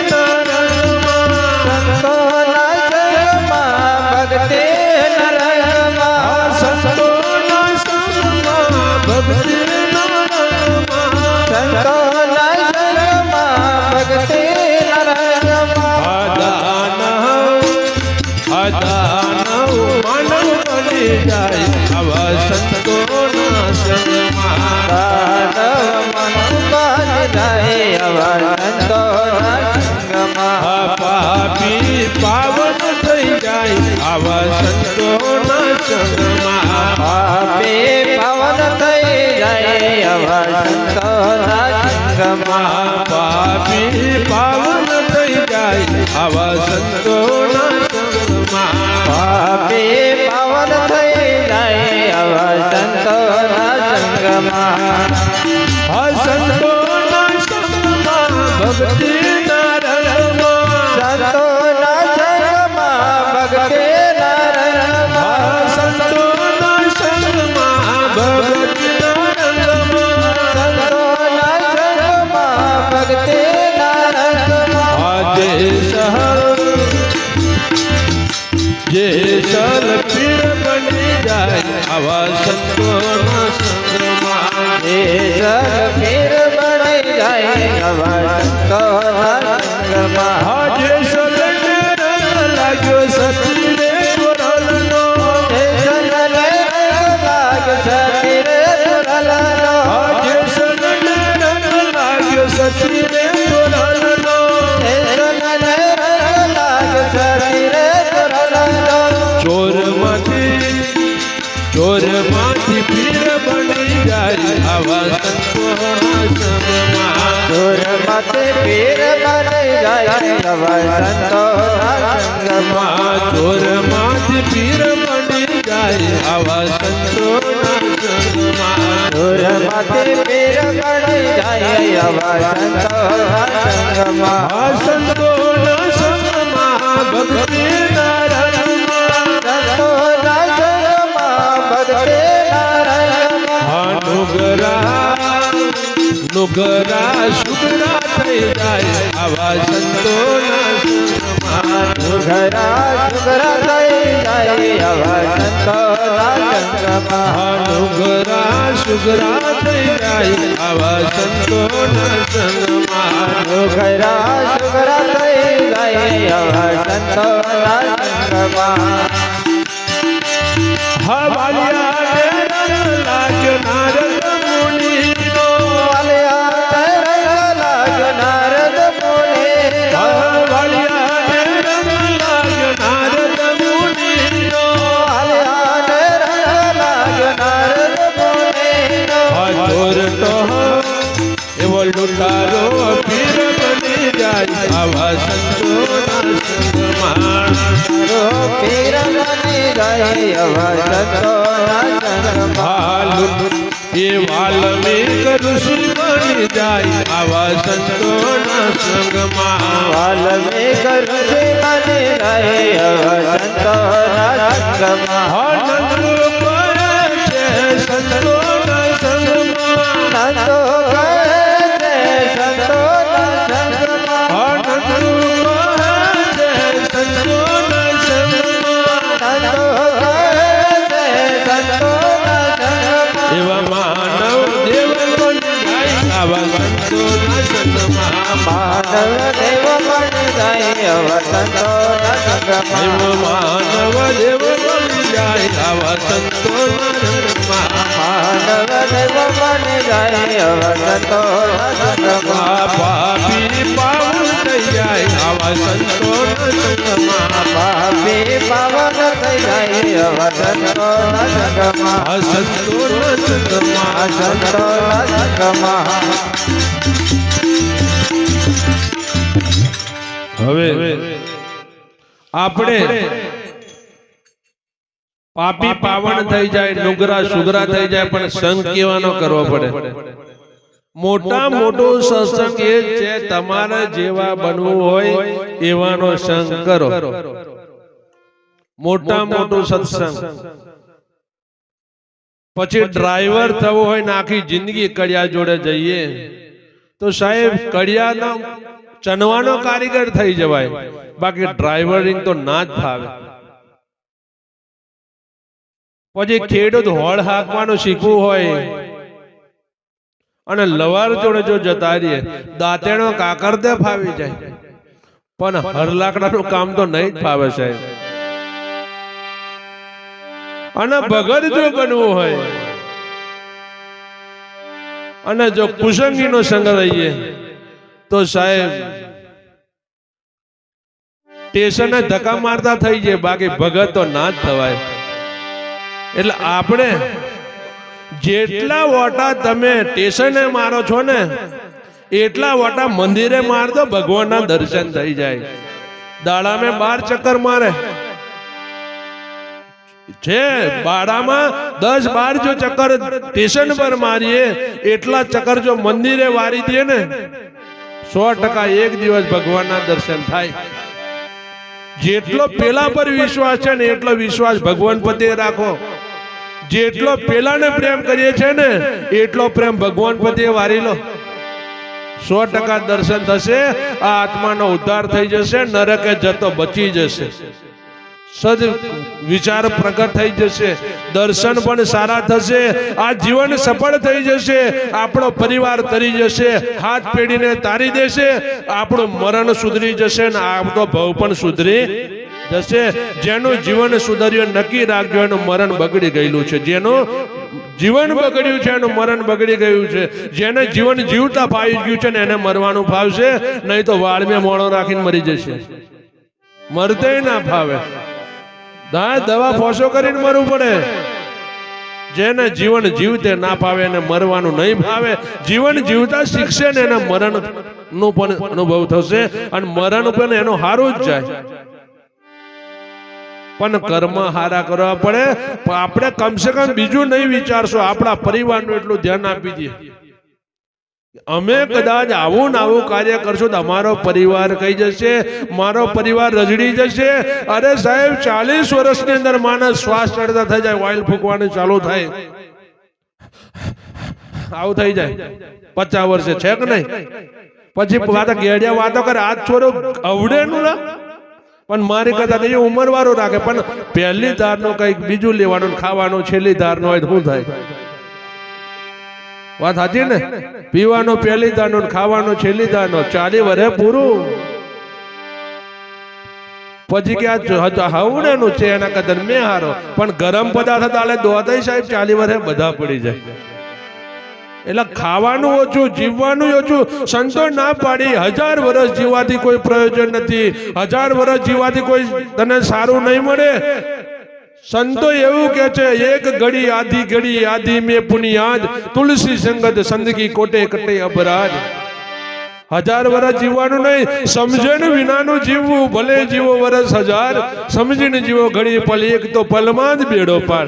પાપી પાવન થઈ જાય આવા સંતોના સંગમાં પાપી પાવન થઈ જાય આવા સંતોના સંગમાં પાપી પાવન થઈ જાય આવા સંતોના સંગમાં પાપી પાવન થઈ જાય આવા સંતોના સંગમાં સંતોના સંગમાં ભક્તિ જે ચલ પીર બની જાય આવા સંતોના સંગમાં જે ચલ પીર બની જાય આવા સંતોના સંગમાં જે સલને લાગ્યો સતી રે ગોરલનો જે સલને લાગ્યો સતી રે ગોરલનો જે સલને લાગ્યો સતી રે ગોરલનો જે સલને લાગ્યો સતી રે ચોર માંથી પીર બની જાય આવા સંતોના સંગમાં ચોર માંથી પીર બની જાય આવા સંતોના સંગમાં ચોર માંથી પીર બની જાય આવા સંતોના સંગમાં ચોર માંથી પીર બની જાય આવા સંતોના સંગમાં સંતોના સંગમાં ભક્તિ નુગરા શુગરા થઈ જાય આવા સંતોના સંગમાં નુગરા શુગરા થઈ જાય આવા સંતોના સંગમાં નુગરા શુગરા થઈ જાય આવા સંતોના સંગમાં નુગરા શુગરા થઈ જાય આવા સંતોના સંગમાં હવાલિયા લાગ્યો નારદ મુનિનો નારદ મુનિ હવાલિયા લાગ્યો નારદ મુનિનો નારદ મુનિનો ચોર તો એવો લૂંટારો પીર બની જાય આવા સંતોના સંગમાં પીર બની જાય આવા સંતોના સંગમાં એ વાલ્મીક ઋષિ બની જાય આવા સંતોના સંગમાં વાલ્મીક ઋષિ બની જાય આવા સંતોના સંગમાં નંદુ કહે છે સંતોના સંગમાં નંદો કહે છે સંતોના સંગમાં નંદુ કહે છે સંતોના સંગમાં નંદો કહે છે સંતોના સંગમાં એવા માનવ દેવ બની જાય આવા સંતોના સંગમાં માનવ દેવ બની જાય આવા સંતોના સંગમાં માનવ દેવ બની જાય આવા સંતોના સંગમાં માનવ દેવ બની જાય આવા સંતોના સંગમાં પાપી પાવન થઈ જાય આવા સંતોના સંગમાં પાપી પાવન થઈ જાય આવા સંતોના સંગમાં સંતોના સંગમાં સંતોના સંગમાં હવે આપણે પાપી પાવન થઈ જાય, નુગરા સુગરા થઈ જાય, પણ સંગ કેવાનો કરવો પડે. મોટા મોટો સત્સંગ એ છે તમારે જેવા બનવું હોય એવાનો સંગ કરો. મોટા મોટો સત્સંગ. પછી ડ્રાઈવર થવું હોય ને આખી જિંદગી કડિયા જોડે જઈએ તો સાહેબ કડિયાનો ચનવાનો કારીગર થઈ જવાય, બાકી ડ્રાઈવરિંગ તો ના જ ફાવે. પછી ખેડૂત હોળ હાંકવાનું શીખવું હોય અને લવાર જોડે જો જતા રહીએ, દાંતેણો કાકર દે ફાવી જાય, પણ હરલાકડાનું કામ તો નહીં જ ફાવે સાહેબ. અને ભગત જો બનવું હોય અને જો કુસંગીનો સંગ રહીએ તો સાહેબ સ્ટેશને ધક્કા મારતા થઈ જાય, બાકી ભગત તો ના જ થવાય. એટલે આપણે જેટલા વોટા તમે સ્ટેશને મારો છો ને એટલા વોટા મંદિરે માર દો, ભગવાનના દર્શન થઈ જાય. દાડામાં 12 ચક્કર મારે છે, બાડામાં 10-12 જો ચક્કર સ્ટેશન પર મારીએ એટલા ચક્કર જો મંદિરે વારી દે ને 100% એક દિવસ ભગવાનના દર્શન થાય. જેટલો પેલા પર વિશ્વાસ છે ને એટલો વિશ્વાસ ભગવાન પ્રત્યે રાખો. જેટલો પેલાને પ્રેમ કરીએ છે ને એટલો પ્રેમ ભગવાન પ્રત્યે વારી લો. 100% દર્શન થશે. આ આત્માનો ઉદ્ધાર થઈ જશે, નરકે જતો બચી જશે, સદ વિચાર પ્રગટ થઈ જશે, દર્શન પણ સારા થશે, આ જીવન સફળ થઈ જશે, આપણો પરિવાર તરી જશે, હાથ પેઢીને તારી દેશે, આપણું મરણ સુધરી જશે ને આપણો ભવ પણ સુધરી જશે. જેનું જીવન સુધર્યું નક્કી રાખજો એનું મરણ બગડી ગયેલું છે. જેનું જીવન બગડ્યું છે એનું મરણ બગડી ગયું છે. જેને જીવન જીવતા ફાવી ગયું છે ને એને મરવાનું ફાવશે, નહીં તો વાળમે મોણો રાખીને મરી જશે. મરતે ના ફાવે, દવા ફોસો કરીને મરવું પડે. જેને જીવન જીવતે ના ફાવે એને મરવાનું નહીં ફાવે. જીવન જીવતા શીખશે ને એને મરણ નું પણ અનુભવ થશે અને મરણ પણ એનું હારું જ જાય. પણ કર્મ હારા કરવા પડે. આપણે કમસે કમ બીજું નહીં વિચારશો, આપણા પરિવારનું એટલું ધ્યાન આપી દઈએ. અમે કદાચ આવું ને આવું કાર્ય કરશું તો અમારો પરિવાર કહી જશે, મારો પરિવાર રજડી જશે. અરે સાહેબ 40 વર્ષની અંદર માણસ શ્વાસ ચડતા થઈ જાય, ઓઇલ ફૂંકવાનું ચાલુ થાય, આવું થઈ જાય. 50 વર્ષે છે કે નહીં? પછી વાતો ગેડિયા વાતો કરે, આજ છોરો અવડે નું ના, પણ મારી કદાચ એ ઉંમર વાળું રાખે, પણ પહેલી ધારનું કઈક બીજું લેવાનું ખાવાનું છેલ્લી ધારનું હોય તો શું થાય? વાત સાચી ને? પીવાનું પહેલી ધારનો, ખાવાનું છેલ્લી ધારનો, 40 વર્ષે પૂરું. પછી કે હવણેનું છે એના કદર મેં હારો, પણ ગરમ પદાર્થ તાલે દોધાઈ સાહેબ 40 વર્ષે બધા પડી જાય. એટલે ખાવાનું ઓછું, જીવવાનું ઓછું. સંતો ના પાડી 1000 વર્ષ જીવવાથી કોઈ પ્રયોજન નથી, 1000 વર્ષ જીવવાથી કોઈ તને સારું નહીં મળે. સંતો એવું કે છે, એક ઘડી આધી ઘડી આધી મેં પુનિયાદ, તુલસી સંગત સંદગી કોટે કટે અપરાધ. 1000 વર્ષ જીવવાનું નહીં, સમજણ વિનાનું જીવવું. ભલે જીવો વર્ષ 1000, સમજીને જીવો ઘડી પલ, એક તો પલમાં જ બેડો પાર.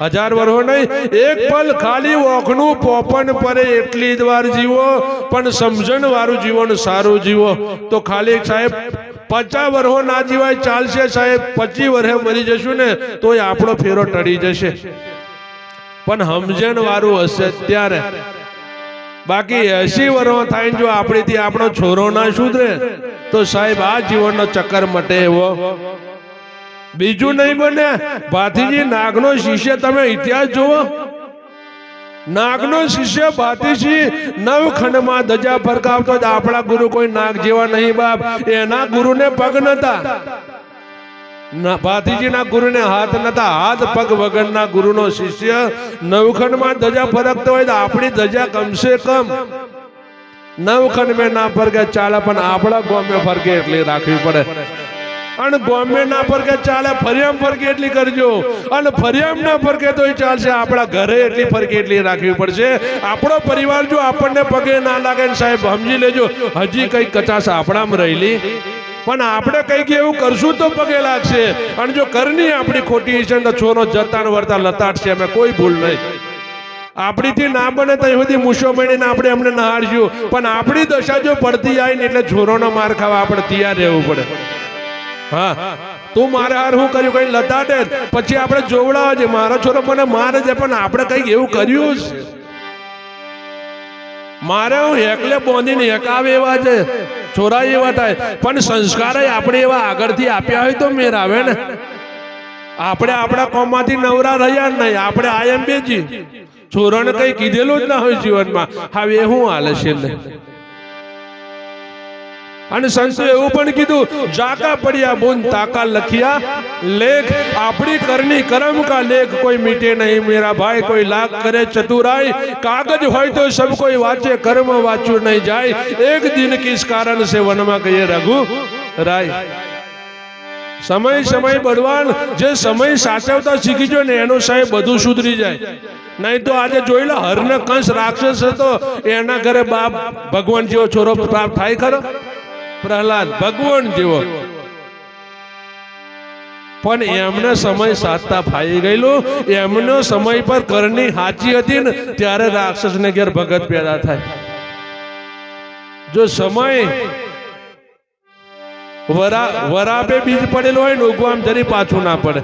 1000 વર્ષ નહીં, એક પલ ખાલી ઓખનું પોપન પડે એટલી જ વાર જીવો, પણ સમજણ વાળું જીવન સારું જીવો. તો ખાલી સાહેબ 50 વર્ષ ના જીવાય ચાલશે સાહેબ, 25 વર્ષે મરી જશું ને તોય આપણો ફેરો ટળી જશે, પણ સમજણ વાળું હશે ત્યારે. બાકી 80 વર્ષ થાય જો આપણીથી આપણો છોરો ના સુધરે તો સાહેબ આ જીવનનો ચક્કર મટે એવો બીજું નહીં બને. ભાતીજી નાગનો શિષ્ય, તમે ઇતિહાસ જુઓ. નાગનો શિષ્ય ભાતીજી 9 ખંડમાં ધજા ફરકાવતો. આપણા ગુરુ કોઈ નાગ જેવા નહીં બાપ, એના ગુરુને પગ નતા, ભાતીજીના ગુરુને હાથ નતા. હાથ પગ વગરના ગુરુનો શિષ્ય 9 ખંડમાં ધજા ફરકતો હોય તો આપણી ધજા કમસે કમ 9 ખંડ મેં ના ફરકે ચાલે, પણ આપણા ગોમે ફરકે એટલી રાખવી પડે. અને ગોમે ના ફરકે ચાલે, ફરિયામ ફરકે એટલી કરજો. અને ફરિયામ ના ફરકે તો ચાલશે, આપણા ઘરે એટલી ફરકે એટલી રાખવી પડશે. આપણો પરિવાર જો આપણને પગે ના લાગે ને સાહેબ સમજી લેજો હજી કઈ કચાશ આપણામાં રહેલી, પણ આપણે કંઈક એવું કરશું તો પગે લાગશે. અને જો કરની આપણી ખોટી છે તો છોરો જતા ને વર્તા લતાડશે. અમે કોઈ ભૂલ નહીં. આપણીથી ના બને ત્યાં સુધી મૂછો બનીને આપણે એમને નહાડશું. પણ આપણી દશા જો પડતી આવી ને એટલે છોરોનો માર ખાવા આપણે તૈયાર રહેવું પડે. હા, તું મારે હાર હું કર્યું કઈ લતાડે પછી આપણે જોવડાવે છે મારો છોરો મને મારે છે, પણ આપણે કઈક એવું કર્યું છે. મારે હું એકલે બોંધીને એકાવે એવા છે, છોરા એવા થાય, પણ સંસ્કાર આપણે એવા આગળથી આપ્યા હોય તો મેર આવે ને. આપણે આપણા કોમમાંથી નવરા રહ્યા નહીં. આપણે આયમ બેજી છોરાને કઈ કીધેલું જ ના હોય જીવનમાં. હવે હું હાલે છે અને સંતો એવું પણ કીધું, જાકા પડ્યા બુન તાકા લખિયા લેખ, આપણી કરની કરમ કા લેખ કોઈ મીટે નહીં મેરા ભાઈ. કોઈ લાખ કરે ચતુરાઈ, કાગજ હોય તો સબ કોઈ વાંચે, કર્મ વાંચું નહીં જાય. એક દિન કિસ કારણ સે વનમાં કહીએ રઘુ રાય. સમય સમય બળવાન, જે સમય સાચવતા શીખી જો ને એનો સાહેબ બધું સુધરી જાય. નહીં તો આજે જોઈ લો, હરને કંસ રાક્ષસ હતો, એના ઘરે બાપ ભગવાન જેવો છોરો પ્રાપ્ત થાય ખરો? પ્રહલાદ ભગવાન જેવો. પણ એમને સમય સાચતા ફાઈ ગયેલો. એમનો સમય પર કરની હાચી હતી ને ત્યારે રાક્ષસ ને ઘેર ભગત પેદા થાય. જો સમય વરાપે બીજ પડેલો હોય ને ઉગવામ જરી પાછું ના પડે.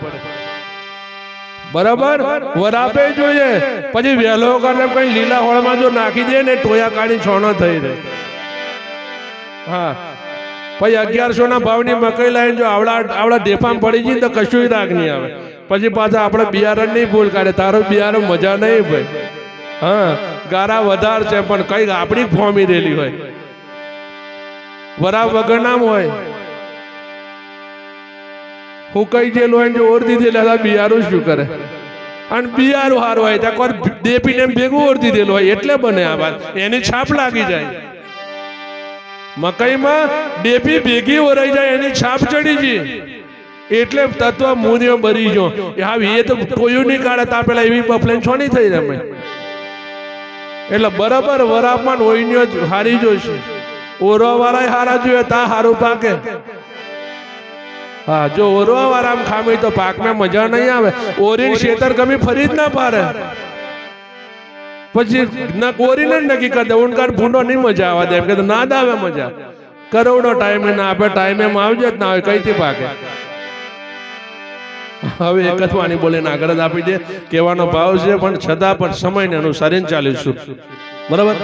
બરાબર, વરાપે જોઈએ પછી વહેલો કરે કઈ લીલા હોળમાં જો નાખી દે ને ટોયા કાઢી છોણો થઈ રહે. હા, પછી 1100 ના ભાવની મકઈ લાવીને જો આવડા ઢેફામાં પડી જઈએ તો કશું રાગ નહીં આવે. પછી પાછા આપણે બિયારણ નહીં ભૂલ કાઢે, તારો બિયારણ મજા નહીં ભાઈ. હા, ગારા વધાર છે પણ કઈક આપણી ફોમી રેલી હોય, વરા વગર નામ હોય. હું કઈ જેલું હોય જો ઓર દીધેલા બિયારું શું કરે? અને બિયારું હારું હોય ત્યાં દેપીને ભેગું ઓર દીધેલું હોય એટલે બને આ વાત. એની છાપ લાગી જાય. મકઈમાં ડેપી ભેગી ઓરાઈ જાય, એની છાપ ચડી ગઈ એટલે તત્વ મુનિયો બરી ગયો. એ તો કોયું નહીં કાઢે તા પેલા એવી બફલેન છોની થઈ રમે. એટલે બરાબર વરાપમાં ઓઈન્યો હારી જોઈશે. ઓરવા વાળા હારા જોઈએ તા હારું પાકે. હા, જો ઓરવા વાળા ખામી તો પાકમાં મજા નહીં આવે. ઓરીને શેતર ગમી ફરી જ ના પારે. પછી ઓરીને નક્કી કરી દે ઉનકાર ભૂંડો નહીં મજા આવવા દે. એમ કે ના દાવે મજા. કરોડો ટાઈમે ના આપે, ટાઈમે આવજે જ ના હોય કઈથી પાકે. હવે એક જ વાણી બોલીને આગળ જ આપી દે. કહેવાનો ભાવ છે પણ છતાં પણ સમયને અનુસારીને ચાલીશું. બરાબર.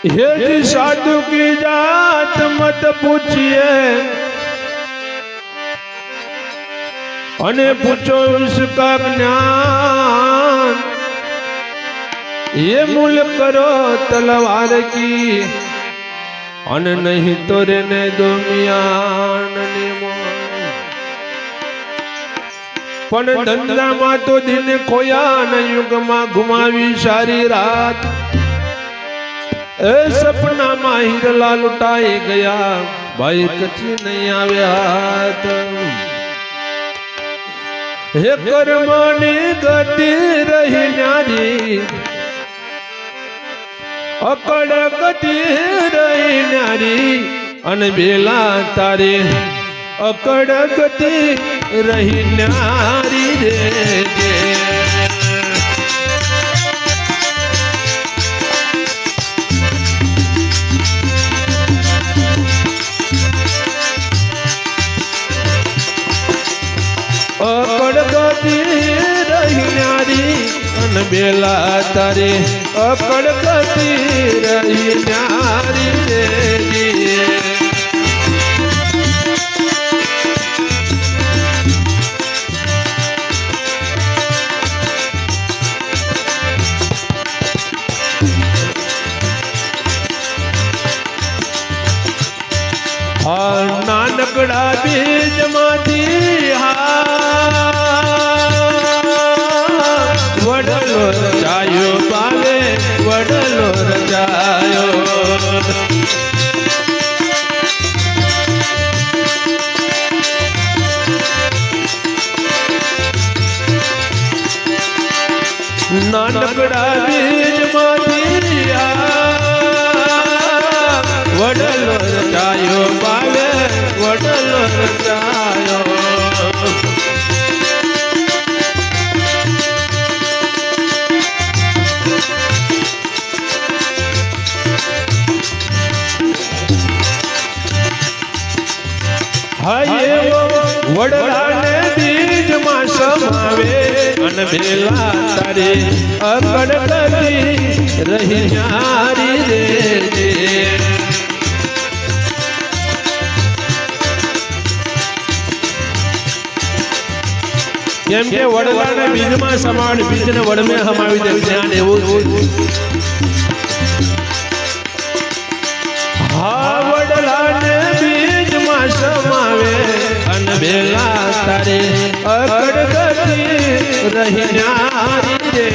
हे जी साधु की जात मत पूछिए, अने पूछो उसका ज्ञान. ये मूल करो तलवार की, अन नहीं तो रहने दो मियान. पण धंधाમાં તો દિન ખોયા ને યુગમાં ઘુમાવી સારી રાત. ए सपना में हिरला लुटाई गया, भाई कची नहीं आव्यात. हे कर्मनी गति रही न्यारी, अकड़ गति रही न्यारी. अन बेला तारे अकड़ गति रही न्यारी रे. अकड़ गति रही न्यारी, अन बेला तारे अकड़ गति रही न्यारी रे. નાનકડા બીજ માંથી વડલો રચાયો બાલે, વડલો રચાયો. મંગલ રચાયો વડલાને બીજમાં સમાવે અને બેલા તારે અકડ કરી રહી ન્યારી રે કેમ કે વડલાને બીજમાં સમાવી બીજને વડમે સમાવી દે જ્ઞાન એવું છે હા વડલાને બીજમાં સમાવે અને બેલા તારે અકડ કરી રહી ન્યારી રે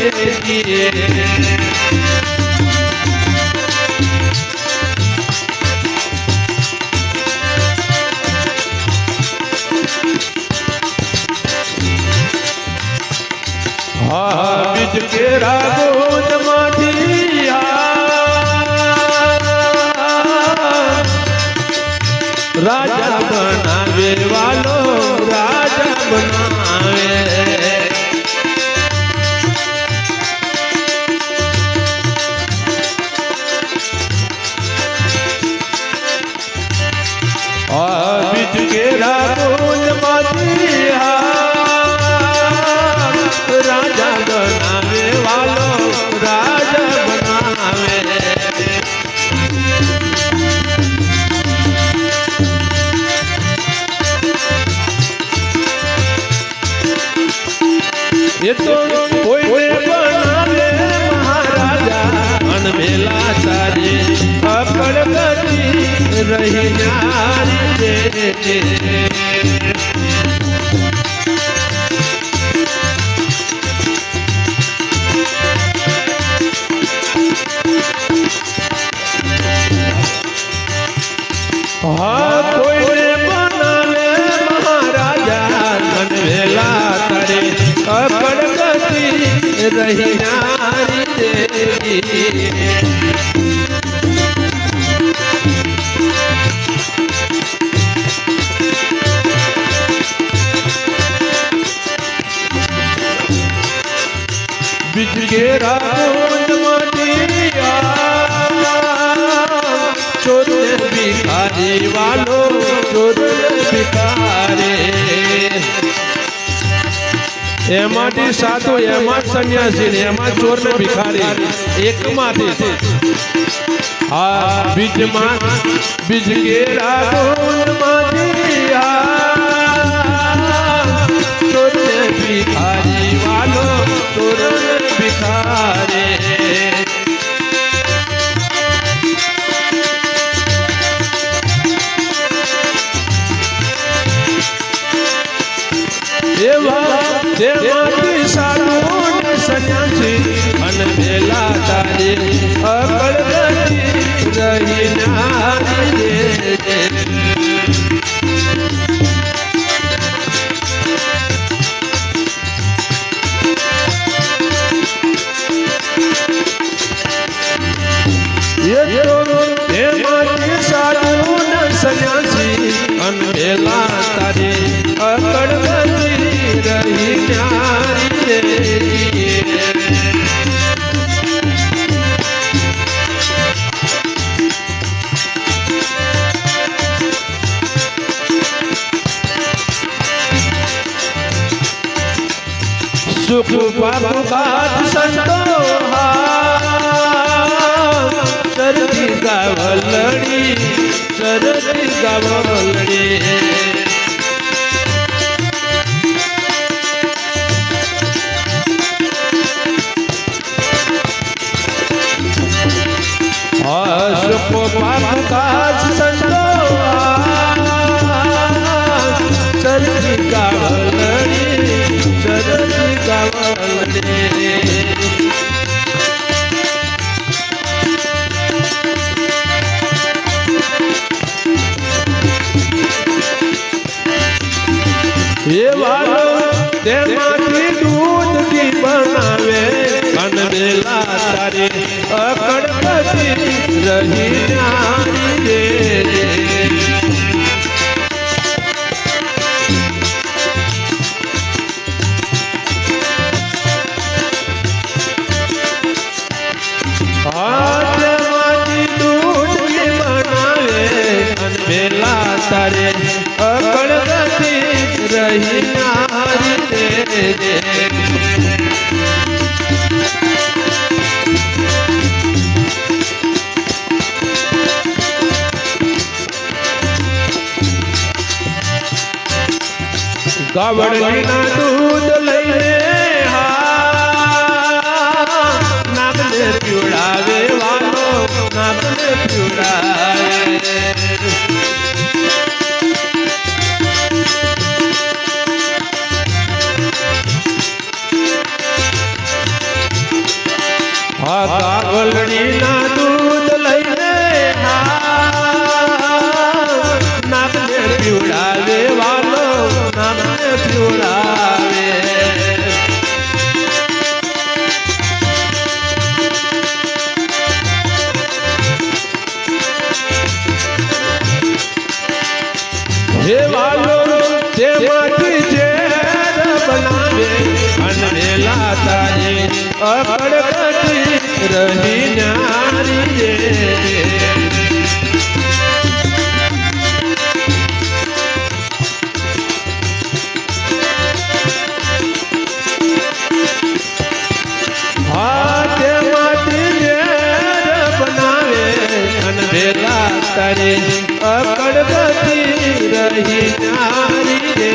બીજ કેરા ગોદ માંથી રાજા બનાવે વાલો રાજા બનાવે બીજ કેરા ગોદ માંથી રાજા બનાવે વાલો રાજા બનાવે એ તો કોઈને બનાવે મહારાજા અનમેલા તારે અકડ કરી રહી ન્યારી રે હા કોઈને બનાવે મહારાજા મન વેલા તારે અકડ કરી રહી ન્યારી દેવી બીજ ઘેરા ચોર ભિખારી વાલો ચોર ભિખારે એમાંથી સાધુ એમાં સંન્યાસી ને એમાં ચોર ને ભિખારી એકમાંથી હા બીજમાં બીજ કેરા માંથી ચોર ને ભિખારી વાલો ચોર ને ભિખારે તેમાંથી સાધુ ને સંન્યાસી અને બેલા તારે અકડ કરી રહી ન્યારી રે તેમાંથી સાધુ ને સંન્યાસી અને બેલા તારે અકડ કરી રહી ન્યારી રે સુખ પાપ બાદ સંતો સરદી ગાવલડી સરદી ગાવલડી સુખ પાપ બાદ સંતો સરદી ગાવલડી સરદી ગાવલડી એ વાલો તેમાંથી દૂધ કી બનાવે અને બેલા તારે અકડ કરી રહી ન્યારી રે ગાવડલીના દૂધ લઈને નાગને પીવડાવે વાલો નાગને પીવડાવે ગાવલડીના દૂધ લઈને નાગને પીવડાવે વાલો નાગને પીવડાવે હે વાલો તેમાંથી ઝેર બનાવે અનવેલા તારે અકડકટી રહી નારી રે તારે અકડકતી રહી નારી રે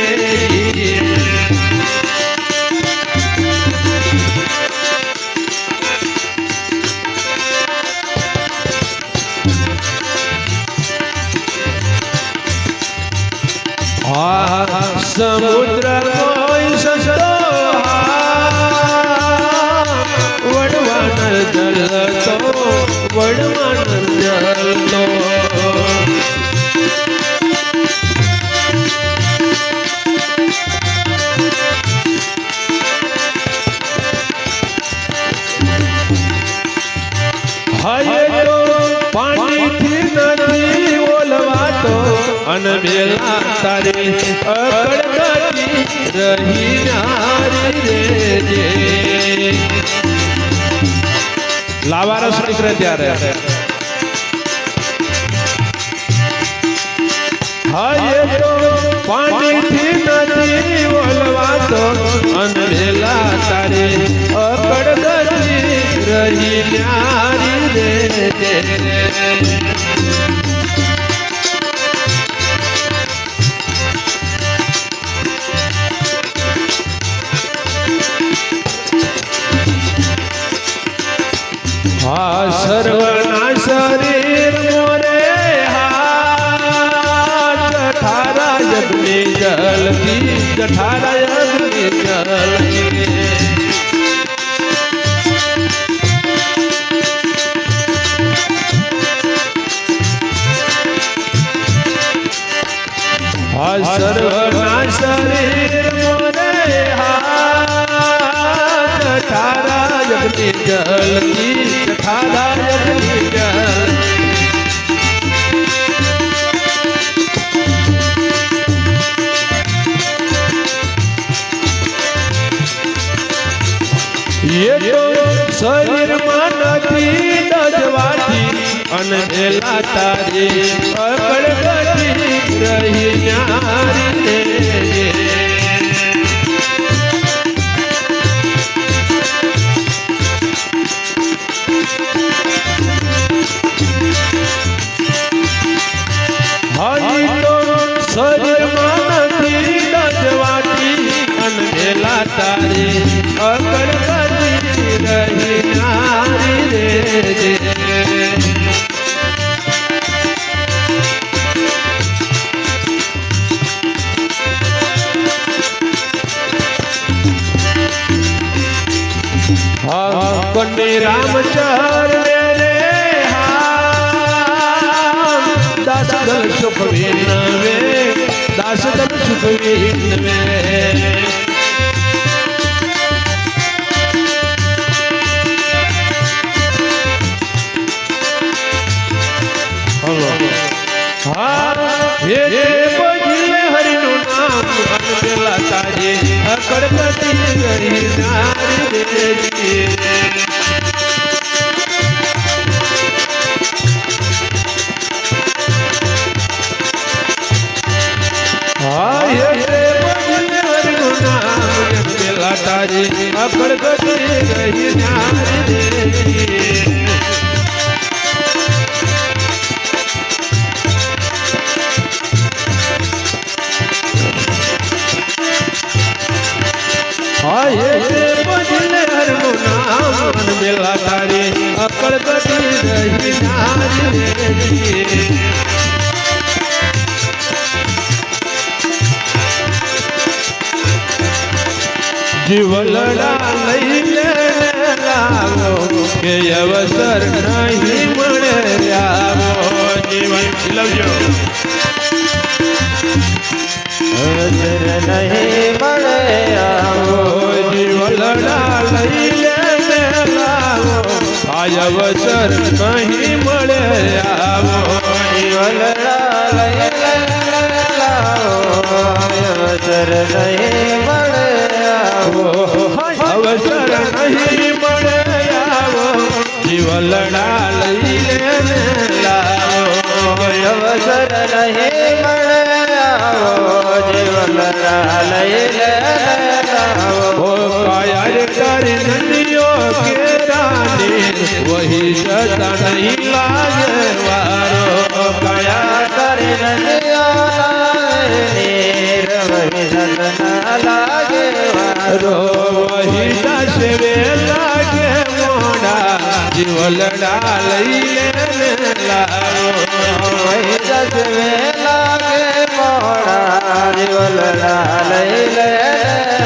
સમુદ્ર કોઈ સંતો વડવાનર જલતો વડવાનર જલતો પાણીથી નથી ઓલવાતો અનબેલા તારે અકડકટી રહી નારી રે લાવારસ નીકળે ત્યારે પાણીથી નથી ઓલવાતો અનબેલા તારે અકડકટી રહી નારી રે સર્વના શરીર મોરે જઠારા યજ્ઞ જલતી જઠારા યજ્ઞ જલતી સર્વના શરીર મોરે જઠારા યજ્ઞ જલતી જઠારા યજ્ઞ એ તો શરીરમાં નથી દજવાતી અનબેલા તારે અકડકટી રહી નારી રે શરીરમાં નથી દજવાતી અનબેલા તારે અકડકટી રહી નારી રે કંડી રામચર રે દાસદલ સુખ વિનવે દાસદલ સુખ વિનવે હે બજલે હરિનું નામ અનબેલા તારે અકડકટી રહી નારી રે તારે અકડકટી રહી નારી રે નારી જીવલડા લઈ લે લાવો કે અવસર નહીં મળે આવો જીવન લવજો અવસર નહીં મળે આવો જીવલડા લઈ લે લાવો આ અવસર નહીં મળે આવો જીવલડા લઈ લાવો અવસર નહીં મળે અવસર નહીં મળે આવો જીવલડા લઈ લે લાવો અવસર નહીં મળે આવો જીવલડા લઈ લાવો કાયા તારી નંદીઓ કેરાની વહી જતા નહીં લાગે વારો કયા તારી નદીઓની રવહી સદના લાગે વારો વહી જશે વે લાગે મોડા જીવલડા લઈ લે લાવો વહી જશે વે લાગે મોડા જીવલડા લઈ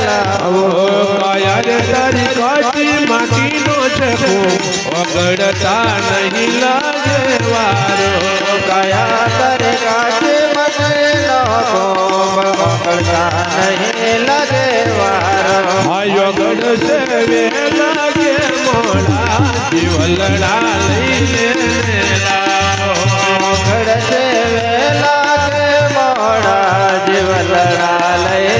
લાવો કાયા તારી કાચી માટીનો છકો વગડતા નહીં લાગે વારો કયા તારી કાચી મટીનો બગડતા નહીં લાગે વારો આયો ગડશે વે લાગે મોડા જીવલડા લઈ લે લાવો ગડશે વે લાગે મોડા જીવલડા લઈ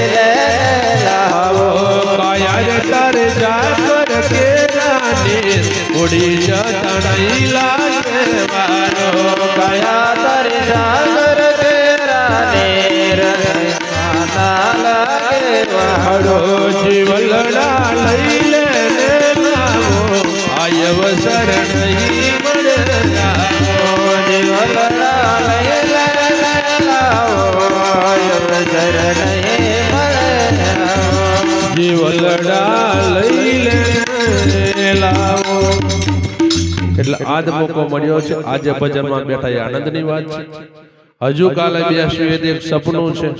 લાવો કાયા તારે જાકર કેરાની ઉડી જતા નહીં લાગે વારો કયા તારી સાગર કેરાની રંગના લાગે વાળો જીવલડા લઈ લે લાવો આય અવસર નહીં મળે આવો જીવલડા લઈ લાવો અવસર નહીં મળે જીવલડા લઈ લે લાવો એટલે આજ મોકો મળ્યો છે આજે ભજનમાં બેઠા એ આનંદની વાત છે હજુ કાલે બેસ્યું એ એક સપનું છે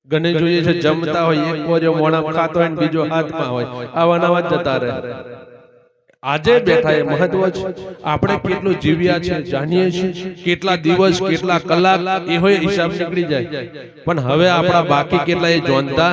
ઘણી જોઈએ છે જમતા હોય એક કોર્યો મોણા ખાતો હોય ને બીજો હાથમાં હોય આવા નવા જતા રહે આજે બેઠા એ મહત્વ છે આપણે કેટલું જીવ્યા છે જાણીએ છીએ કેટલા દિવસ કેટલા કલાક એ હોય હિસાબ નીકળી જાય પણ હવે આપણા બાકી કેટલા એ જોનતા